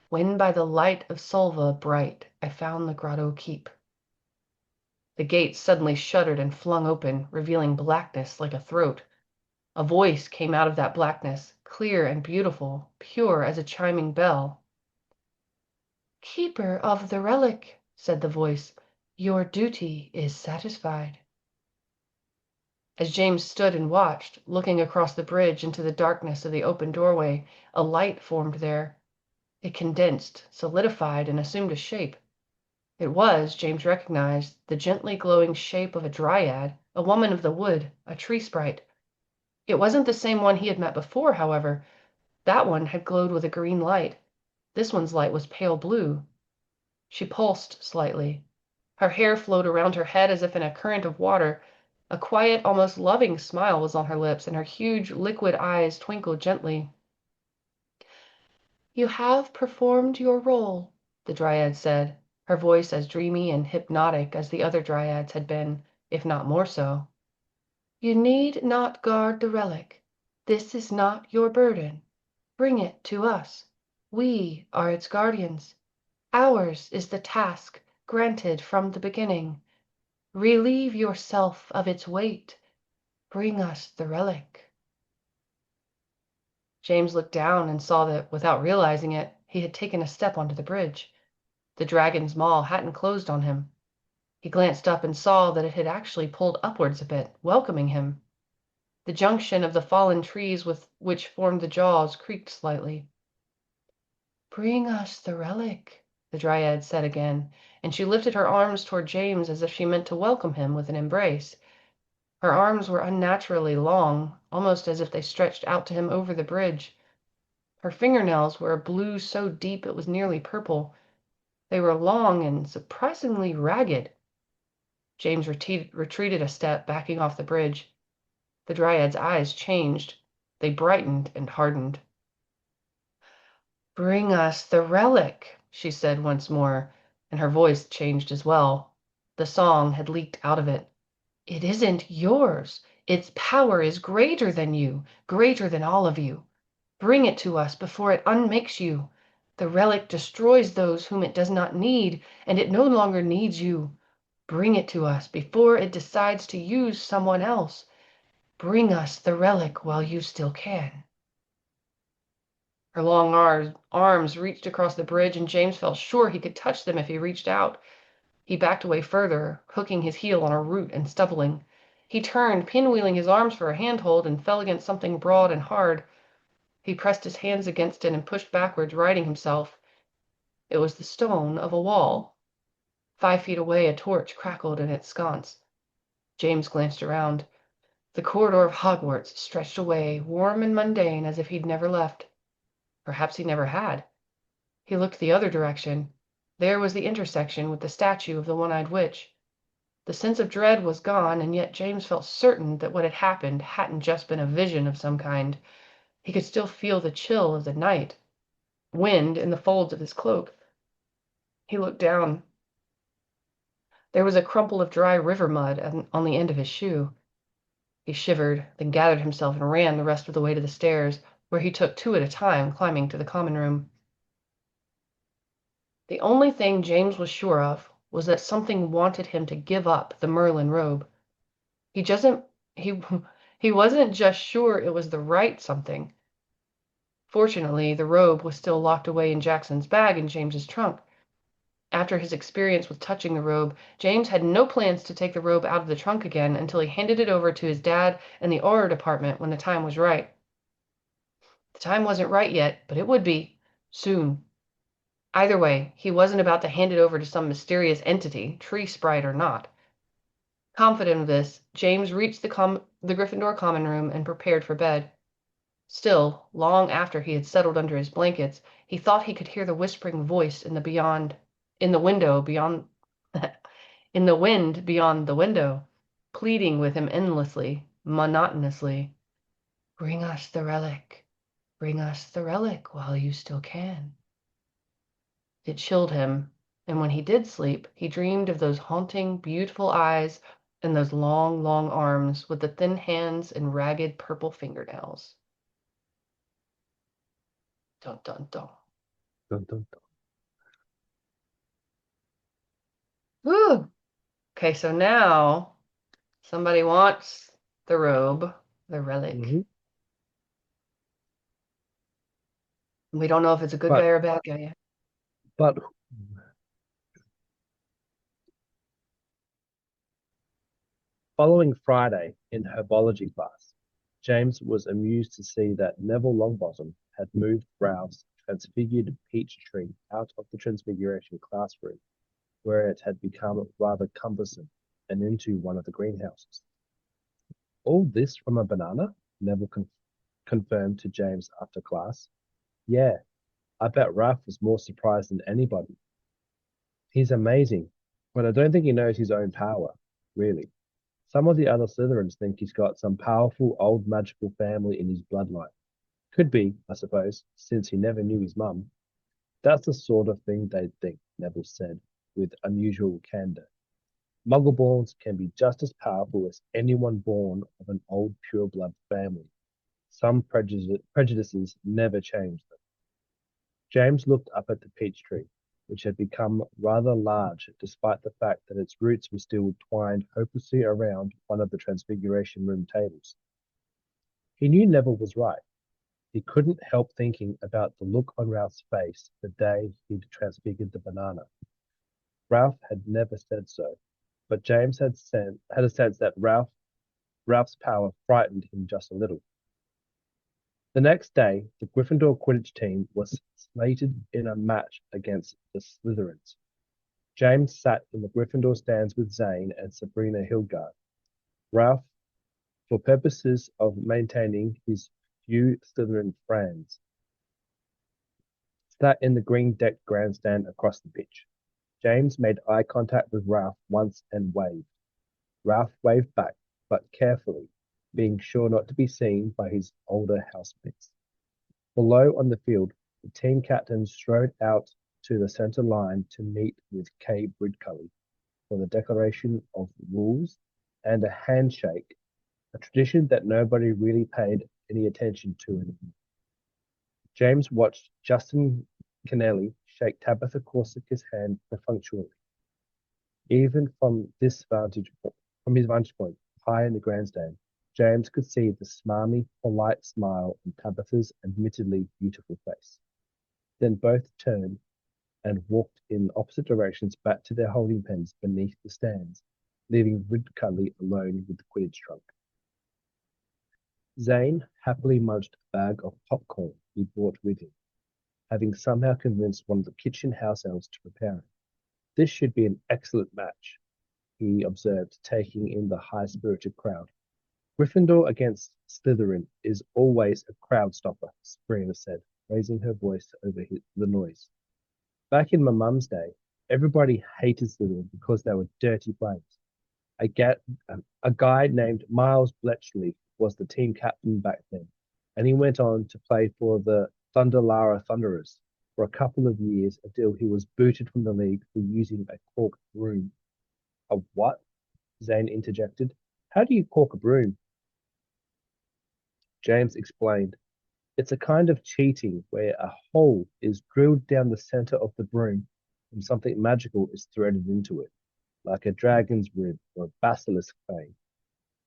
When by the light of Solva bright I found the Grotto Keep. The gates suddenly shuddered and flung open, revealing blackness like a throat. A voice came out of that blackness, clear and beautiful, pure as a chiming bell. Keeper of the relic, said the voice, your duty is satisfied. As James stood and watched, looking across the bridge into the darkness of the open doorway, a light formed there. It condensed, solidified, and assumed a shape. It was, James recognized, the gently glowing shape of a dryad, a woman of the wood, a tree sprite. It wasn't the same one he had met before, however. That one had glowed with a green light. This one's light was pale blue. She pulsed slightly. Her hair flowed around her head as if in a current of water. A quiet, almost loving smile was on her lips, and her huge, liquid eyes twinkled gently. You have performed your role, the dryad said, her voice as dreamy and hypnotic as the other dryads had been, if not more so. You need not guard the relic. This is not your burden. Bring it to us. We are its guardians. Ours is the task granted from the beginning. Relieve yourself of its weight. Bring us the relic. James looked down and saw that, without realizing it, he had taken a step onto the bridge. The dragon's maw hadn't closed on him. He glanced up and saw that it had actually pulled upwards a bit, welcoming him. The junction of the fallen trees with which formed the jaws creaked slightly. Bring us the relic, the dryad said again, and she lifted her arms toward James as if she meant to welcome him with an embrace. Her arms were unnaturally long, almost as if they stretched out to him over the bridge. Her fingernails were a blue so deep it was nearly purple. They were long and surprisingly ragged. James retreated a step, backing off the bridge. The dryad's eyes changed. They brightened and hardened. Bring us the relic, she said once more, and her voice changed as well. The song had leaked out of it. It isn't yours. Its power is greater than you, greater than all of you. Bring it to us before it unmakes you. The relic destroys those whom it does not need, and it no longer needs you. Bring it to us before it decides to use someone else. Bring us the relic while you still can. Her long arms reached across the bridge, and James felt sure he could touch them if he reached out. He backed away further, hooking his heel on a root and stumbling. He turned, pinwheeling his arms for a handhold, and fell against something broad and hard. He pressed his hands against it and pushed backwards, righting himself. It was the stone of a wall. 5 feet away, a torch crackled in its sconce. James glanced around. The corridor of Hogwarts stretched away, warm and mundane, as if he'd never left. Perhaps he never had. He looked the other direction. There was the intersection with the statue of the one-eyed witch. The sense of dread was gone, and yet James felt certain that what had happened hadn't just been a vision of some kind. He could still feel the chill of the night wind in the folds of his cloak. He looked down. There was a crumple of dry river mud on the end of his shoe. He shivered, then gathered himself and ran the rest of the way to the stairs, where he took 2 at a time, climbing to the common room. The only thing James was sure of was that something wanted him to give up the Merlin robe. He he he wasn't just sure it was the right something. Fortunately, the robe was still locked away in Jackson's bag in James's trunk. After his experience with touching the robe, James had no plans to take the robe out of the trunk again until he handed it over to his dad in the Auror department when the time was right. The time wasn't right yet, but it would be. Soon. Either way, he wasn't about to hand it over to some mysterious entity, tree sprite or not. Confident of this, James reached the Gryffindor common room and prepared for bed. Still, long after he had settled under his blankets, he thought he could hear the whispering voice in the window beyond, in the wind beyond the window, pleading with him endlessly, monotonously. Bring us the relic. Bring us the relic while you still can. It chilled him, and when he did sleep, he dreamed of those haunting, beautiful eyes and those long, long arms with the thin hands and ragged purple fingernails. Dun, dun, dun. Dun, dun, dun. Woo! Okay, so now somebody wants the robe, the relic. Mhm. We don't know if it's a good guy But or a bad guy yet. but following Friday in herbology class, James was amused to see that Neville Longbottom had moved Ralph's transfigured peach tree out of the Transfiguration classroom, where it had become rather cumbersome, and into one of the greenhouses. All this from a banana? Neville confirmed to James after class. Yeah, I bet Ralph was more surprised than anybody. He's amazing, but I don't think he knows his own power, really. Some of the other Slytherins think he's got some powerful old magical family in his bloodline. Could be, I suppose, since he never knew his mum. That's the sort of thing they'd think, Neville said, with unusual candor. Muggleborns can be just as powerful as anyone born of an old pureblood family. Some prejudices never change them. James looked up at the peach tree. which had become rather large despite the fact that its roots were still twined hopelessly around one of the Transfiguration Room tables. He knew Neville was right. He couldn't help thinking about the look on Ralph's face the day he'd transfigured the banana. Ralph had never said so, but James had a sense that Ralph's power frightened him just a little. The next day, the Gryffindor Quidditch team was slated in a match against the Slytherins. James sat in the Gryffindor stands with Zane and Sabrina Hildgard. Ralph, for purposes of maintaining his few Slytherin friends, sat in the green-decked grandstand across the pitch. James made eye contact with Ralph once and waved. Ralph waved back, but carefully, being sure not to be seen by his older housemates. Below on the field, the team captains strode out to the centre line to meet with Kay Bridcully for the declaration of rules and a handshake, a tradition that nobody really paid any attention to anymore. James watched Justin Kennelly shake Tabitha Corsica's hand perfunctorily. Even from his vantage point, high in the grandstand, James could see the smarmy, polite smile on Tabitha's admittedly beautiful face. Then both turned and walked in opposite directions back to their holding pens beneath the stands, leaving Ridcully alone with the Quidditch trunk. Zane happily munched a bag of popcorn he brought with him, having somehow convinced one of the kitchen house elves to prepare it. This should be an excellent match, he observed, taking in the high-spirited crowd. Gryffindor against Slytherin is always a crowd stopper, Sabrina said, raising her voice over the noise. Back in my mum's day, everybody hated Slytherin because they were dirty flames. A guy named Miles Bletchley was the team captain back then, and he went on to play for the Thunderlara Thunderers for a couple of years until he was booted from the league for using a cork broom. A what? Zane interjected. How do you cork a broom? James explained. It's a kind of cheating where a hole is drilled down the center of the broom and something magical is threaded into it, like a dragon's rib or a basilisk fang.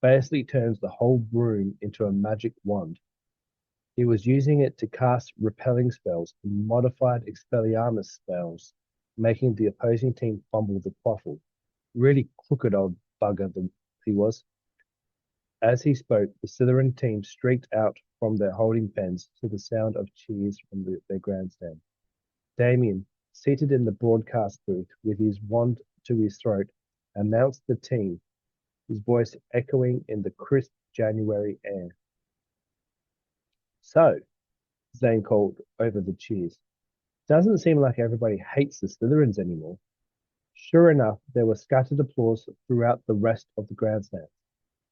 Basically turns the whole broom into a magic wand. He was using it to cast repelling spells and modified Expelliarmus spells, making the opposing team fumble the quaffle. Really crooked old bugger he was. As he spoke, the Slytherin team streaked out from their holding pens to the sound of cheers from their grandstand. Damien, seated in the broadcast booth with his wand to his throat, announced the team, his voice echoing in the crisp January air. So, Zane called over the cheers, doesn't seem like everybody hates the Slytherins anymore. Sure enough, there was scattered applause throughout the rest of the grandstand.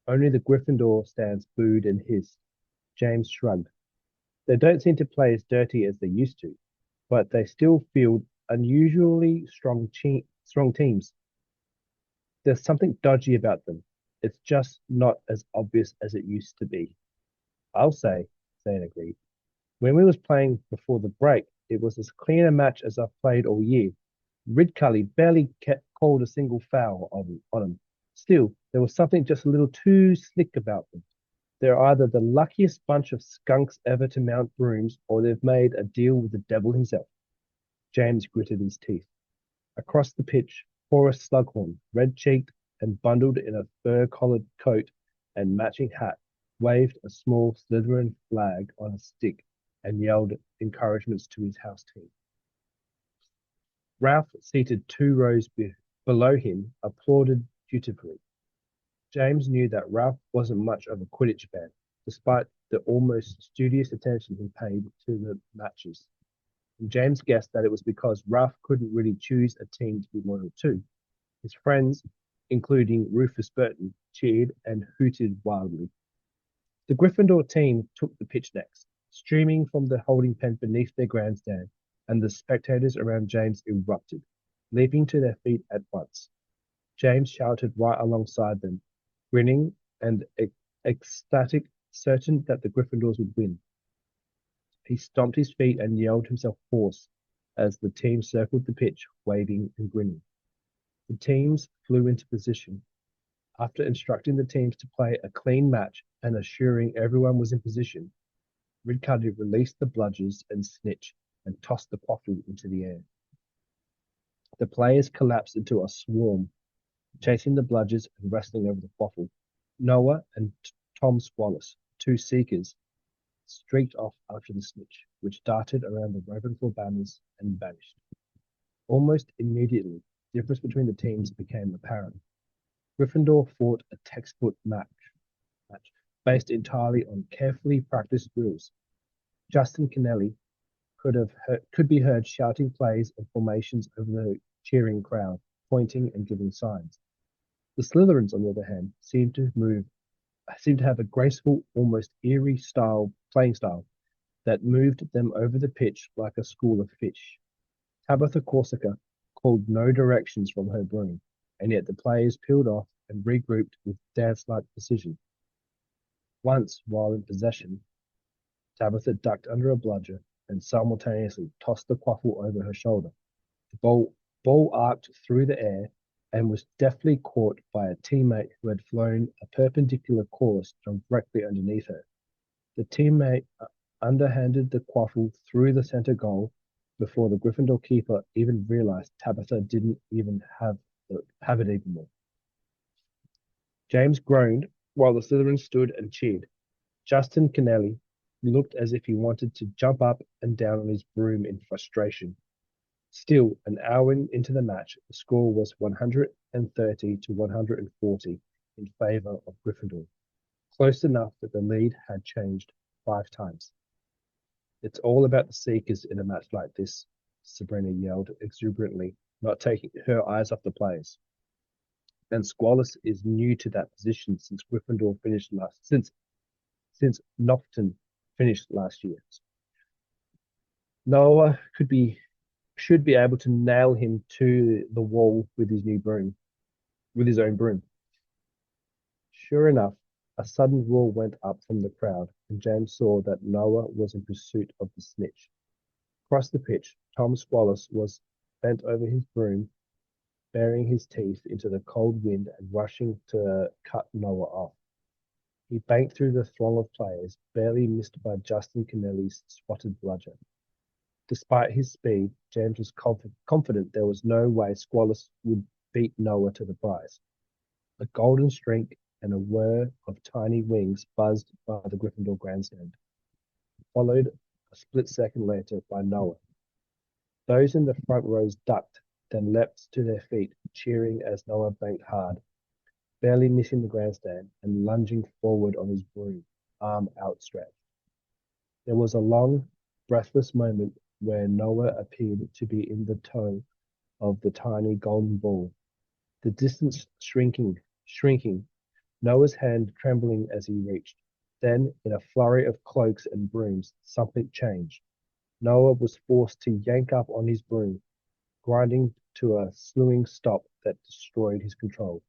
Only the Gryffindor stands booed and hissed. James shrugged. They don't seem to play as dirty as they used to, but they still field unusually strong teams. There's something dodgy about them. It's just not as obvious as it used to be. I'll say, Zane agreed. When we was playing before the break, it was as clean a match as I've played all year. Ridcully barely called a single foul on him. Still, there was something just a little too slick about them. They're either the luckiest bunch of skunks ever to mount brooms, or they've made a deal with the devil himself. James gritted his teeth. Across the pitch, Horace Slughorn, red-cheeked and bundled in a fur-collared coat and matching hat, waved a small Slytherin flag on a stick and yelled encouragements to his house team. Ralph, seated 2 rows below him, applauded dutifully. James knew that Ralph wasn't much of a Quidditch fan, despite the almost studious attention he paid to the matches. And James guessed that it was because Ralph couldn't really choose a team to be loyal to. His friends, including Rufus Burton, cheered and hooted wildly. The Gryffindor team took the pitch next, streaming from the holding pen beneath their grandstand, and the spectators around James erupted, leaping to their feet at once. James shouted right alongside them, grinning and ecstatic, certain that the Gryffindors would win. He stomped his feet and yelled himself hoarse as the team circled the pitch, waving and grinning. The teams flew into position. After instructing the teams to play a clean match and assuring everyone was in position, Ridcuddy released the bludgers and snitch and tossed the quaffle into the air. The players collapsed into a swarm, chasing the bludgers and wrestling over the quaffle. Noah and Tom Squallis, two seekers, streaked off after the snitch, which darted around the Ravenclaw banners and vanished. Almost immediately, the difference between the teams became apparent. Gryffindor fought a textbook match based entirely on carefully practiced drills. Justin Kennelly could be heard shouting plays and formations over the cheering crowd, pointing and giving signs. The Slytherins, on the other hand, seemed to have a graceful, almost eerie playing style that moved them over the pitch like a school of fish. Tabitha Corsica called no directions from her broom, and yet the players peeled off and regrouped with dance-like precision. Once, while in possession, Tabitha ducked under a bludger and simultaneously tossed the quaffle over her shoulder. The ball arced through the air and was deftly caught by a teammate who had flown a perpendicular course directly underneath her. The teammate underhanded the quaffle through the center goal before the Gryffindor keeper even realized Tabitha didn't even have it even more. James groaned while the Slytherins stood and cheered. Justin Kennelly looked as if he wanted to jump up and down on his broom in frustration. Still, an hour into the match, the score was 130 to 140 in favor of Gryffindor, close enough that the lead had changed 5 times. It's all about the Seekers in a match like this, Sabrina yelled exuberantly, not taking her eyes off the players. And Squallis is new to that position since Nocton finished last year. Noah should be able to nail him to the wall with his own broom. Sure enough, a sudden roar went up from the crowd, and James saw that Noah was in pursuit of the snitch. Across the pitch, Tom Squallis was bent over his broom, baring his teeth into the cold wind and rushing to cut Noah off. He banked through the throng of players, barely missed by Justin Kennelly's spotted bludger. Despite his speed, James was confident there was no way Squallis would beat Noah to the prize. A golden streak and a whir of tiny wings buzzed by the Gryffindor grandstand, followed a split second later by Noah. Those in the front rows ducked, then leapt to their feet, cheering as Noah banked hard, barely missing the grandstand and lunging forward on his broom, arm outstretched. There was a long, breathless moment where Noah appeared to be in the toe of the tiny golden ball, the distance shrinking, Noah's hand trembling as he reached. Then, in a flurry of cloaks and brooms, something changed. Noah was forced to yank up on his broom, grinding to a slewing stop that destroyed his control.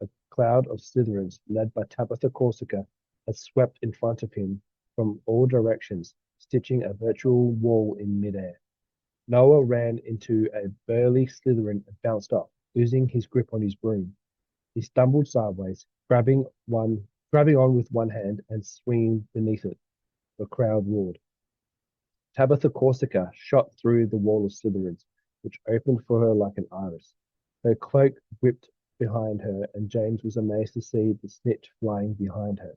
A cloud of Slytherins, led by Tabitha Corsica, had swept in front of him from all directions, stitching a virtual wall in midair. Noah ran into a burly Slytherin and bounced off, losing his grip on his broom. He stumbled sideways, grabbing on with one hand and swinging beneath it. The crowd roared. Tabitha Corsica shot through the wall of Slytherins, which opened for her like an iris. Her cloak whipped behind her, and James was amazed to see the snitch flying behind her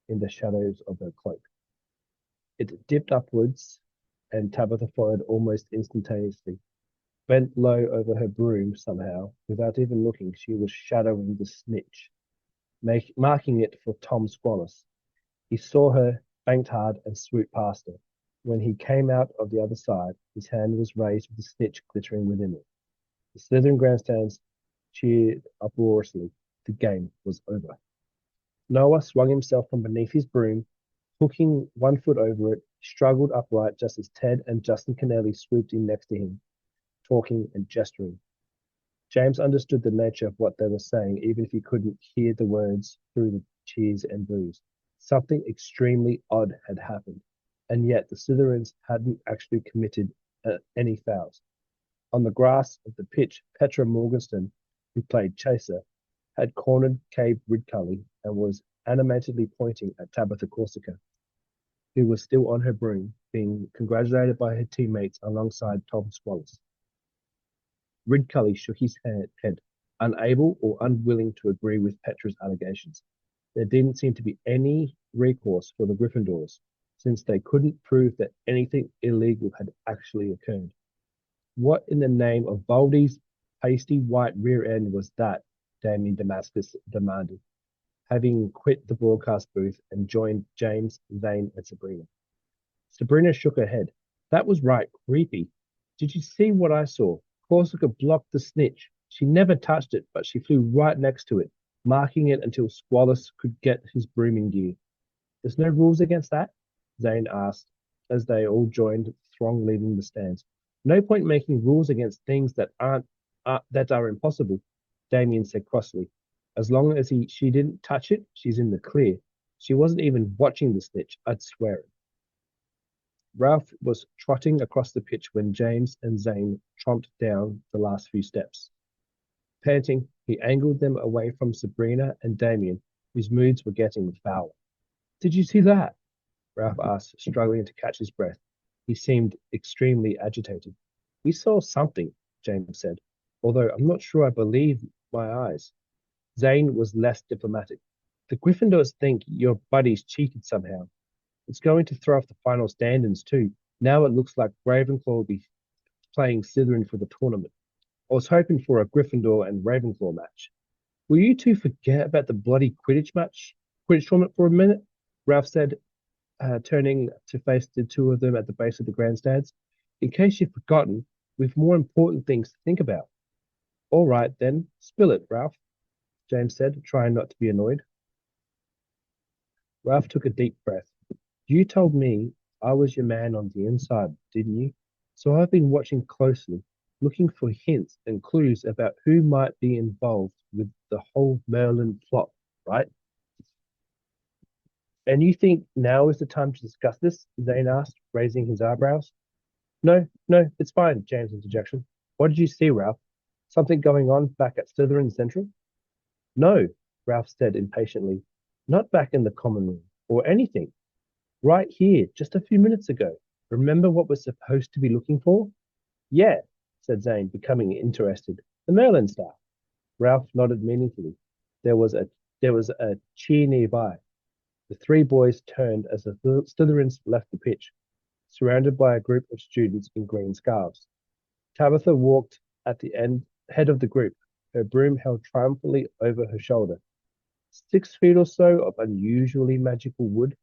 in the shadows of her cloak. It dipped upwards, and Tabitha followed almost instantaneously. Bent low over her broom somehow, without even looking, she was shadowing the snitch, marking it for Tom Squallis. He saw her, banked hard, and swooped past her. When he came out of the other side, his hand was raised with the snitch glittering within it. The Slytherin grandstands cheered uproariously. The game was over. Noah swung himself from beneath his broom, hooking one foot over it, struggled upright just as Ted and Justin Kennelly swooped in next to him, talking and gesturing. James understood the nature of what they were saying, even if he couldn't hear the words through the cheers and boos. Something extremely odd had happened, and yet the Slytherins hadn't actually committed any fouls. On the grass of the pitch, Petra Morgenstern, who played Chaser, had cornered Cave Ridcully and was animatedly pointing at Tabitha Corsica, who was still on her broom, being congratulated by her teammates alongside Tom Squallis. Ridcully shook his head, unable or unwilling to agree with Petra's allegations. There didn't seem to be any recourse for the Gryffindors, since they couldn't prove that anything illegal had actually occurred. What in the name of Baldy's pasty white rear end was that? Damien Damascus demanded, having quit the broadcast booth and joined James, Zane, and Sabrina. Sabrina shook her head. That was right creepy. Did you see what I saw? Corsica blocked the snitch. She never touched it, but she flew right next to it, marking it until Squallis could get his brooming gear. There's no rules against that? Zane asked, as they all joined the throng leaving the stands. No point making rules against things that are impossible, Damien said crossly. As long as she didn't touch it, she's in the clear. She wasn't even watching the snitch, I'd swear it. Ralph was trotting across the pitch when James and Zane tromped down the last few steps. Panting, he angled them away from Sabrina and Damien, whose moods were getting foul. Did you see that? Ralph asked, struggling to catch his breath. He seemed extremely agitated. We saw something, James said, although I'm not sure I believe my eyes. Zane was less diplomatic. The Gryffindors think your buddies cheated somehow. It's going to throw off the final standings too. Now it looks like Ravenclaw will be playing Slytherin for the tournament. I was hoping for a Gryffindor and Ravenclaw match. Will you two forget about the bloody Quidditch tournament for a minute? Ralph said, turning to face the two of them at the base of the grandstands. In case you've forgotten, we've more important things to think about. All right, then, spill it, Ralph, James said, trying not to be annoyed. Ralph took a deep breath. You told me I was your man on the inside, didn't you? So I've been watching closely, looking for hints and clues about who might be involved with the whole Merlin plot, right? And you think now is the time to discuss this? Zane asked, raising his eyebrows. No, no, it's fine, James' interjection. What did you see, Ralph? Something going on back at Slytherin Central? No, Ralph said impatiently. Not back in the common room, or anything. Right here, just a few minutes ago. Remember what we're supposed to be looking for? Yeah, said Zane, becoming interested. The Merlin star. Ralph nodded meaningfully. There was a cheer nearby. The three boys turned as the Slytherins left the pitch, surrounded by a group of students in green scarves. Tabitha walked at the head of the group, her broom held triumphantly over her shoulder. 6 feet or so of unusually magical wood,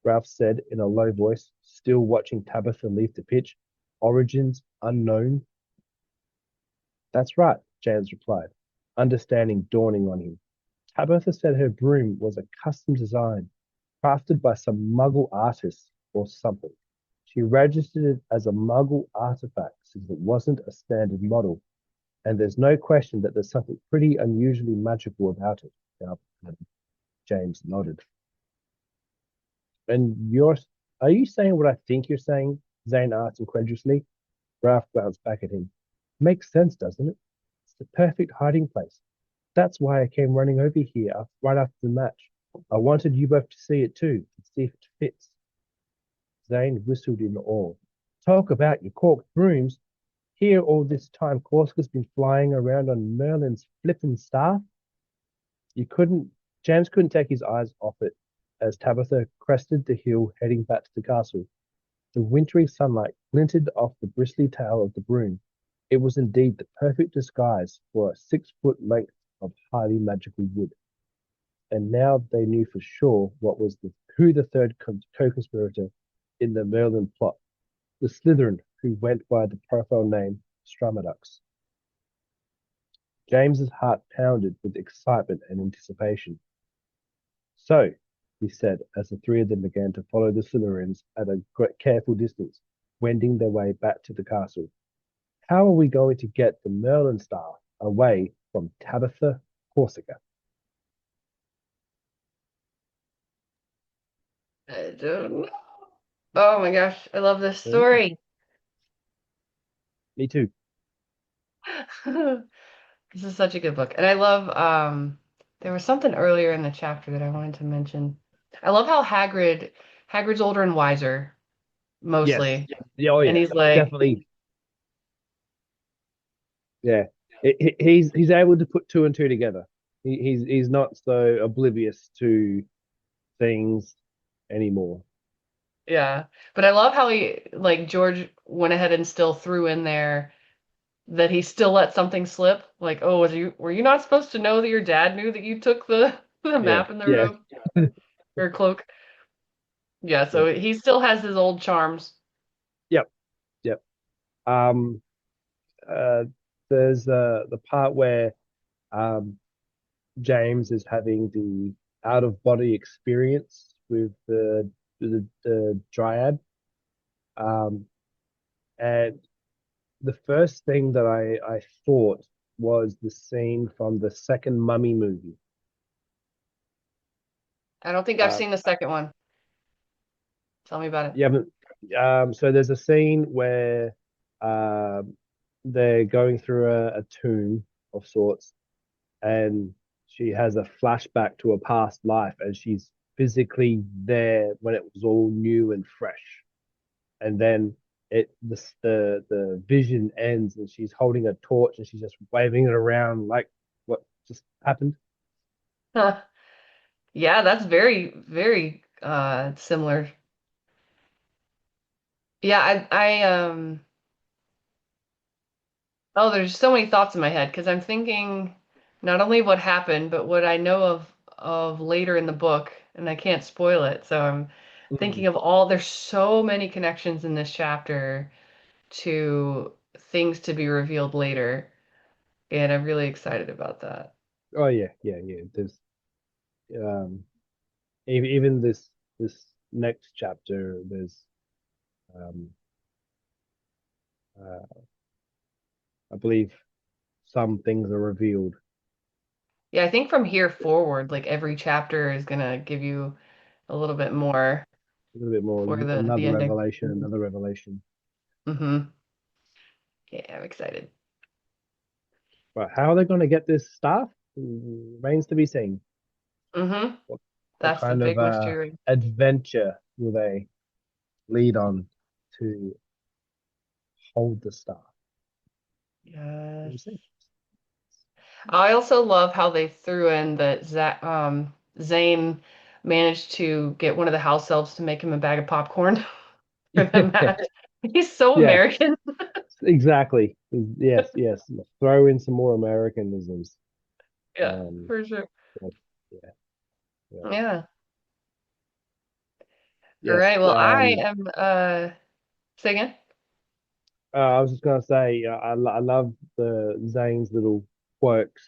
Ralph said in a low voice, still watching Tabitha leave the pitch. Origins unknown. That's right, James replied, understanding dawning on him. Tabitha said her broom was a custom design, crafted by some Muggle artist or something. She registered it as a Muggle artifact since it wasn't a standard model, and there's no question that there's something pretty unusually magical about it. James nodded. And are you saying what I think you're saying? Zane asked incredulously. Ralph glanced back at him. Makes sense, doesn't it? It's the perfect hiding place. That's why I came running over here right after the match. I wanted you both to see it too, and see if it fits. Zane whistled in awe. Talk about your corked brooms. Here all this time Corsica's been flying around on Merlin's flippin' staff. James couldn't take his eyes off it as Tabitha crested the hill heading back to the castle. The wintry sunlight glinted off the bristly tail of the broom. It was indeed the perfect disguise for a 6 foot length of highly magical wood. And now they knew for sure who the third co-conspirator in the Merlin plot, the Slytherin who went by the profile name Stramodux. James's heart pounded with excitement and anticipation. So, he said as the three of them began to follow the Slytherins at a careful distance, wending their way back to the castle. How are we going to get the Merlin star away from Tabitha Corsica? I don't know. Oh my gosh, I love this story. Me too. This is such a good book. And I love there was something earlier in the chapter that I wanted to mention. I love how Hagrid's older and wiser Yes. mostly. Yeah. Oh And yeah. he's like, Definitely. Yeah. He's able to put two and two together. He's not so oblivious to things anymore. yeah. But I love how he like George went ahead and still threw in there that he still let something slip. Like, oh, were you not supposed to know that your dad knew that you took the the Yeah. map in the Yeah. robe or cloak? Yeah, Yeah. so he still has his old charms. Yep. Yep. Um. Uh. There's the part where um James is having the out of body experience with the dryad. Um. And the first thing that I thought was the scene from the second Mummy movie. I don't think I've Uh, seen the second one. Tell me about it. you haven't. So there's a scene where um, they're going through a tomb of sorts, and she has a flashback to a past life, and she's physically there when it was all new and fresh. And then the vision ends, and she's holding a torch, and she's just waving it around like what just happened. Huh. Yeah, that's very, very similar. Yeah, oh, there's so many thoughts in my head because I'm thinking not only what happened, but what I know of later in the book, and I can't spoil it. So I'm Mm. thinking of all, there's so many connections in this chapter to things to be revealed later, and I'm really excited about that. Oh yeah, yeah, yeah. There's um even this next chapter. There's um uh, I believe some things are revealed. Yeah, I think from here forward, like every chapter is gonna give you a little bit more A little bit more, for the another ending. revelation, another revelation. Hmm. Yeah, I'm excited. But how are they going to get this staff? Remains to be seen. Hmm. What That's the kind of big mystery. adventure will they lead on to hold the staff? We'll Yes. see. I also love how they threw in that Zane managed to get one of the house elves to make him a bag of popcorn for the Yeah, match. He's so yeah, American. exactly. Yes, yes. Throw in some more Americanisms. Yeah, Um, for sure. yeah, yeah, yeah. Yeah. All Yes. right. Well, I am say again. I was just gonna say, I love the Zane's little quirks.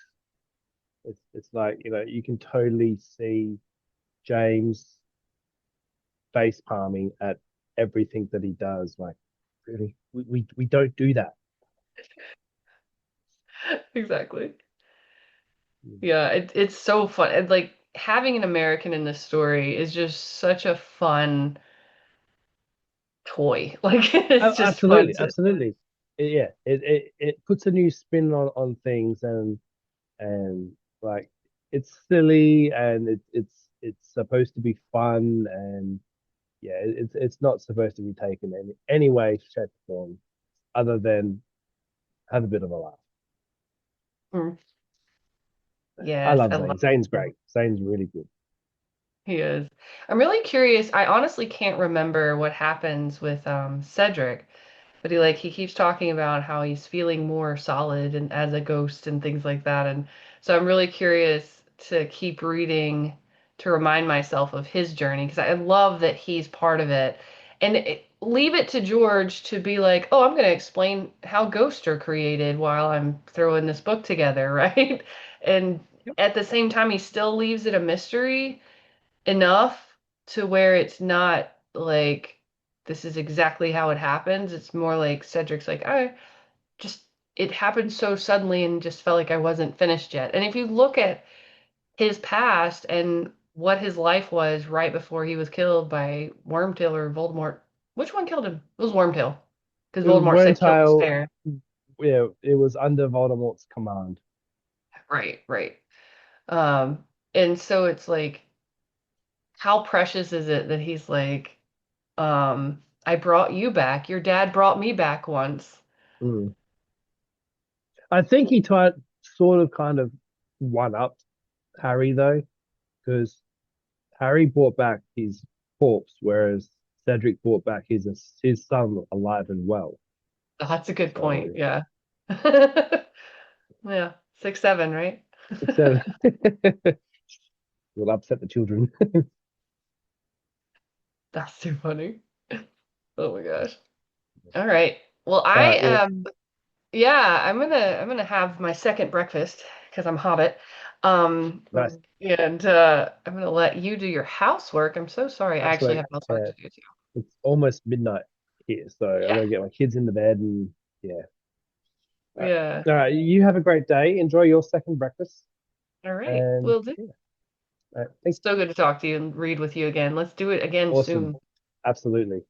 It's like you can totally see James face palming at everything that he does. Like, really, we don't do that. Exactly. Yeah, it's so fun. And like having an American in this story is just such a fun toy. Like it's just fun Absolutely, to absolutely. Yeah, it puts a new spin on things, and like it's silly, and it's supposed to be fun, and yeah, it's not supposed to be taken any way, shape, or form, other than have a bit of a laugh. Mm. I Yes, love I love Zane. Zane's great. Zane's really good. he is. I'm really curious. I honestly can't remember what happens with Cedric. But he keeps talking about how he's feeling more solid and as a ghost and things like that. And so I'm really curious to keep reading to remind myself of his journey because I love that he's part of it. And leave it to George to be like, oh, I'm going to explain how ghosts are created while I'm throwing this book together, right? And Yep. at the same time, he still leaves it a mystery enough to where it's not like this is exactly how it happens. It's more like Cedric's like, I just it happened so suddenly and just felt like I wasn't finished yet. And if you look at his past and what his life was right before he was killed by Wormtail or Voldemort, which one killed him? It was Wormtail. Because It Voldemort said kill the Wormtail, spare. yeah, it was under Voldemort's command. Right, right. Um, and so it's like, how precious is it that he's like, I brought you back. Your dad brought me back once. Mm. I think he tried sort of kind of one up Harry though, because Harry brought back his corpse, whereas Cedric brought back his son alive and well. That's a good point. So Yeah. Yeah. 6, 7, right? 6, 7 will upset the children. That's too funny. Oh my gosh. All right. Well, All I right, well, am yeah, I'm gonna have my second breakfast because I'm Hobbit. nice. And I'm gonna let you do your housework. I'm so sorry. I actually Actually, have housework yeah, to do too. it's almost midnight here, so I Yeah. gotta get my kids into bed and yeah. All right. Yeah. All right, you have a great day. Enjoy your second breakfast, All right. and Will do. yeah, all right, thanks. So good to talk to you and read with you again. Let's do it again Awesome. soon. Absolutely.